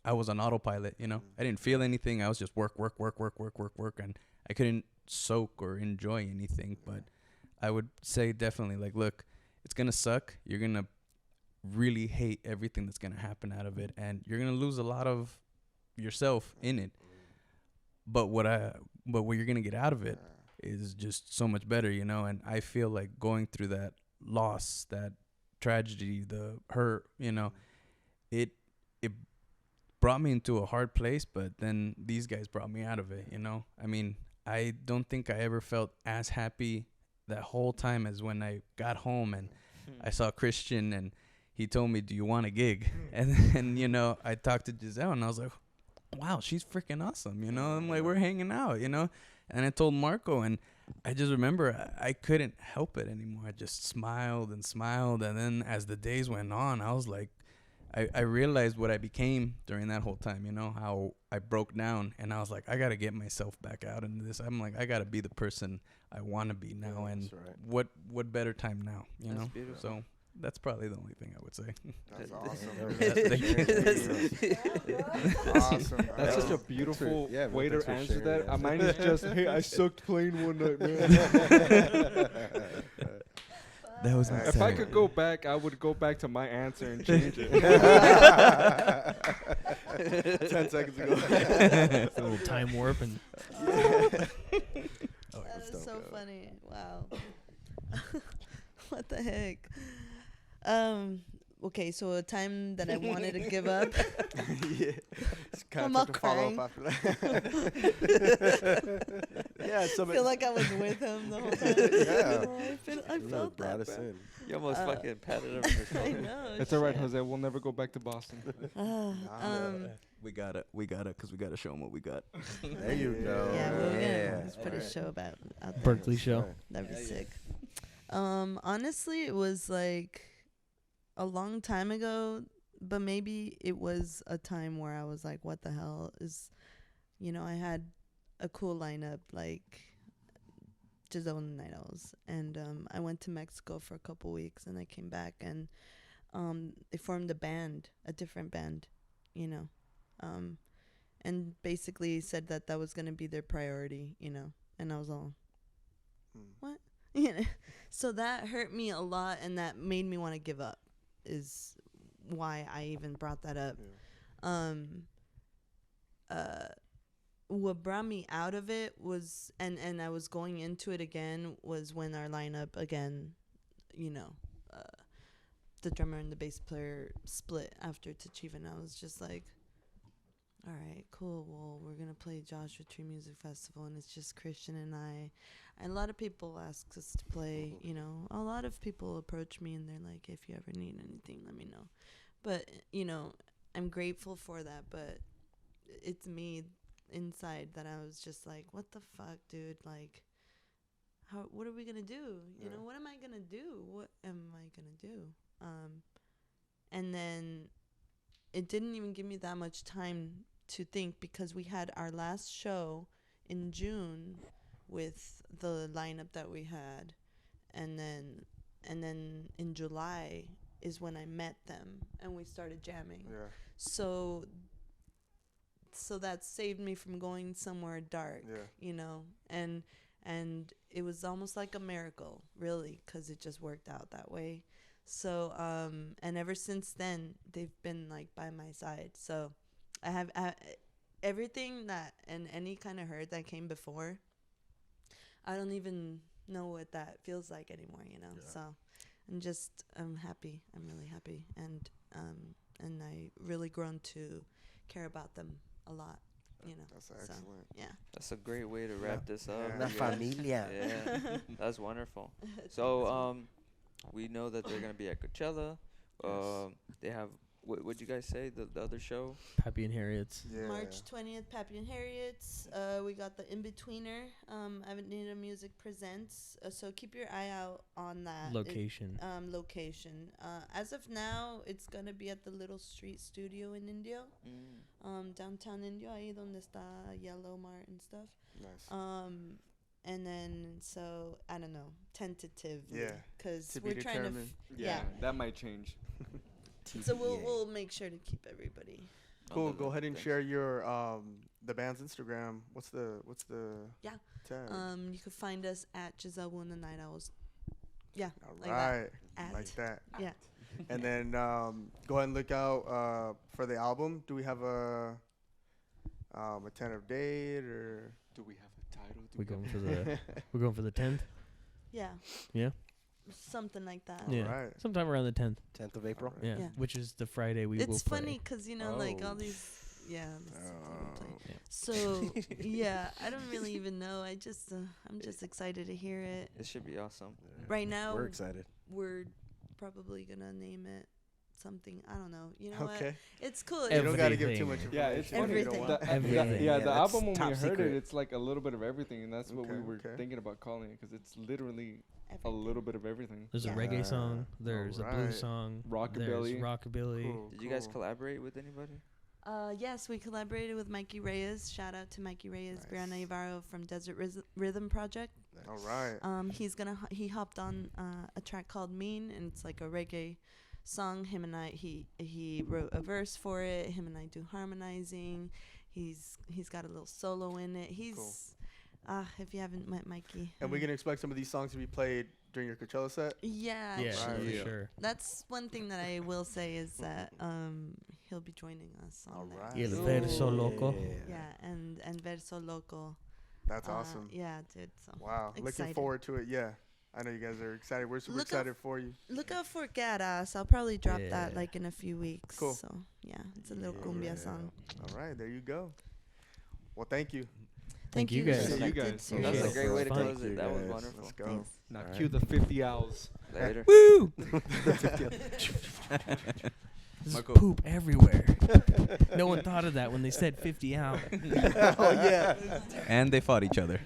I was on autopilot, I didn't feel anything. I was just work. And I couldn't soak or enjoy anything. But I would say definitely look, it's going to suck. You're going to really hate everything that's going to happen out of it. And you're going to lose a lot of yourself in it. But what you're going to get out of it is just so much better, and I feel like going through that loss, that tragedy, the hurt, it brought me into a hard place, but then these guys brought me out of it, I mean, I don't think I ever felt as happy that whole time as when I got home and I saw Christian and he told me, do you want a gig? And then, I talked to Giselle and I was like, wow, she's freaking awesome, I'm like, we're hanging out, and I told Marco, and I just remember I couldn't help it anymore. I just smiled. And then as the days went on, I was like, I realized what I became during that whole time, how I broke down, and I was like, I got to get myself back out into this. I'm like, I got to be the person I want to be now. And what better time now, That's beautiful. So that's probably the only thing I would say. That's awesome. Awesome. That's such a beautiful way to answer that. Mine is just, hey, I sucked playing one night, man. That was if I could go back, I would go back to my answer and change it. 10 seconds ago. It's a little time warp and. That is so funny. Wow. What the heck? Okay, so a time that I wanted to give up. Yeah. I'm all crying. Yeah, I feel like I was with him the whole time. Yeah. I felt brought that, us bro. in. You almost Uh, fucking patted him on the I shoulder. know. It's all right, shit. Jose. We'll never go back to Boston. We got it, because we gotta show them what we got. There you go. Yeah, we're Yeah. gonna let's put a show about out there. Berkeley show. Right. That'd be sick. Honestly, it was like a long time ago, but maybe it was a time where I was like, what the hell is, I had a cool lineup like Giselle and the Night Owls. And I went to Mexico for a couple weeks and I came back and they formed a band, a different band, and basically said that that was going to be their priority, and I was all, what? So that hurt me a lot, and that made me want to give up, is why I even brought that up. What brought me out of it was, and I was going into it again, was when our lineup again, the drummer and the bass player split after Tachiva, and I was just like, all right, cool. Well, we're going to play Joshua Tree Music Festival, and it's just Christian and I. And a lot of people ask us to play, A lot of people approach me, and they're like, if you ever need anything, let me know. But, I'm grateful for that. But it's me inside that I was just like, what the fuck, dude? Like, what are we going to do? What am I going to do? What am I going to do? And then it didn't even give me that much time to think, because we had our last show in June with the lineup that we had, and then in July is when I met them and we started jamming. So that saved me from going somewhere dark, and it was almost like a miracle, really, because it just worked out that way. So and ever since then they've been like by my side. So I have everything that, and any kind of hurt that came before, I don't even know what that feels like anymore, So I'm happy. I'm really happy, and I really grown to care about them a lot, That's So, excellent. yeah. That's a great way to wrap this up. Yeah. La I guess. familia. Yeah, that's wonderful. So we know that they're gonna be at Coachella. They have what'd you guys say, the other show? Pappy and Harriet's. Yeah. March 20th, Pappy and Harriet's. We got the In-Betweener. Avenida Music Presents. So keep your eye out on that. Location. Location. As of now, it's going to be at the Little Street Studio in Indio. Downtown Indio, ahí donde está Yellow Mart and stuff. Nice. And then, so, I don't know, tentatively. Yeah. Because To be we're trying to... determined. Yeah. That might change. So we'll make sure to keep everybody. Cool. On the Go ahead and things. share your the band's Instagram. What's the Yeah. tag? You can find us at Giselle and the Night Owls. Yeah. All like right. At. Like that. Yeah. And then go ahead and look out for the album. Do we have a tentative date, or Do we have a title? We're going for the 10th. Yeah. Yeah. Something like that. Yeah. Right. Sometime around the 10th. 10th of April. Alright. Yeah. Yeah. Which is the Friday we will It's play. funny because, like all Oh. these, yeah. that's what we play. Yeah. So, yeah, I don't really even know. I'm just excited to hear it. It should be awesome. Right now, We're excited. we're probably going to name it something. I don't know. You know what? Okay. It's cool. You don't got to give too Everything. much Yeah, information. it's if you funny. don't Everything. want. Everything. Yeah, Yeah, the that's album, when top we heard secret. it, it's like a little bit of everything, and that's what we Okay, were okay. thinking about calling it, because it's literally a Everything. little bit of everything. There's Yeah. a reggae song. There's a Alright. blues song. Rockabilly. There's rockabilly. Cool, Did you guys cool. collaborate with anybody? Yes, we collaborated with Mikey Reyes. Shout out to Mikey Reyes, Nice. Brianna Ibarro from Desert Rhythm Project. All right. He hopped on a track called Mean, and it's like a reggae song. Him and I, he wrote a verse for it. Him and I do harmonizing. He's got a little solo in it. He's if you haven't met Mikey, And we can expect some of these songs to be played during your Coachella set. yeah, Yeah, actually. for sure. That's one thing that I will say is that he'll be joining us on there. Alright. Y el Ooh. verso loco. Yeah, and Verso Loco. That's awesome. Yeah, dude. So Wow. Looking excited. forward to it. Yeah. I know you guys are excited. We're super Look out excited for you. look out for Garas. I'll probably drop that Yeah. like in a few weeks. Cool. So yeah, it's a little Yeah. cumbia song. All right. There you go. Well, thank you. Thank you guys. Thank you Selected guys. That was a series. great way to Fun. close it. That was wonderful. Let's go. Thanks. Now All cue right. the 50 owls. Later. Woo! There's Marco. poop everywhere. No one thought of that when they said 50 out. Oh yeah. And they fought each other.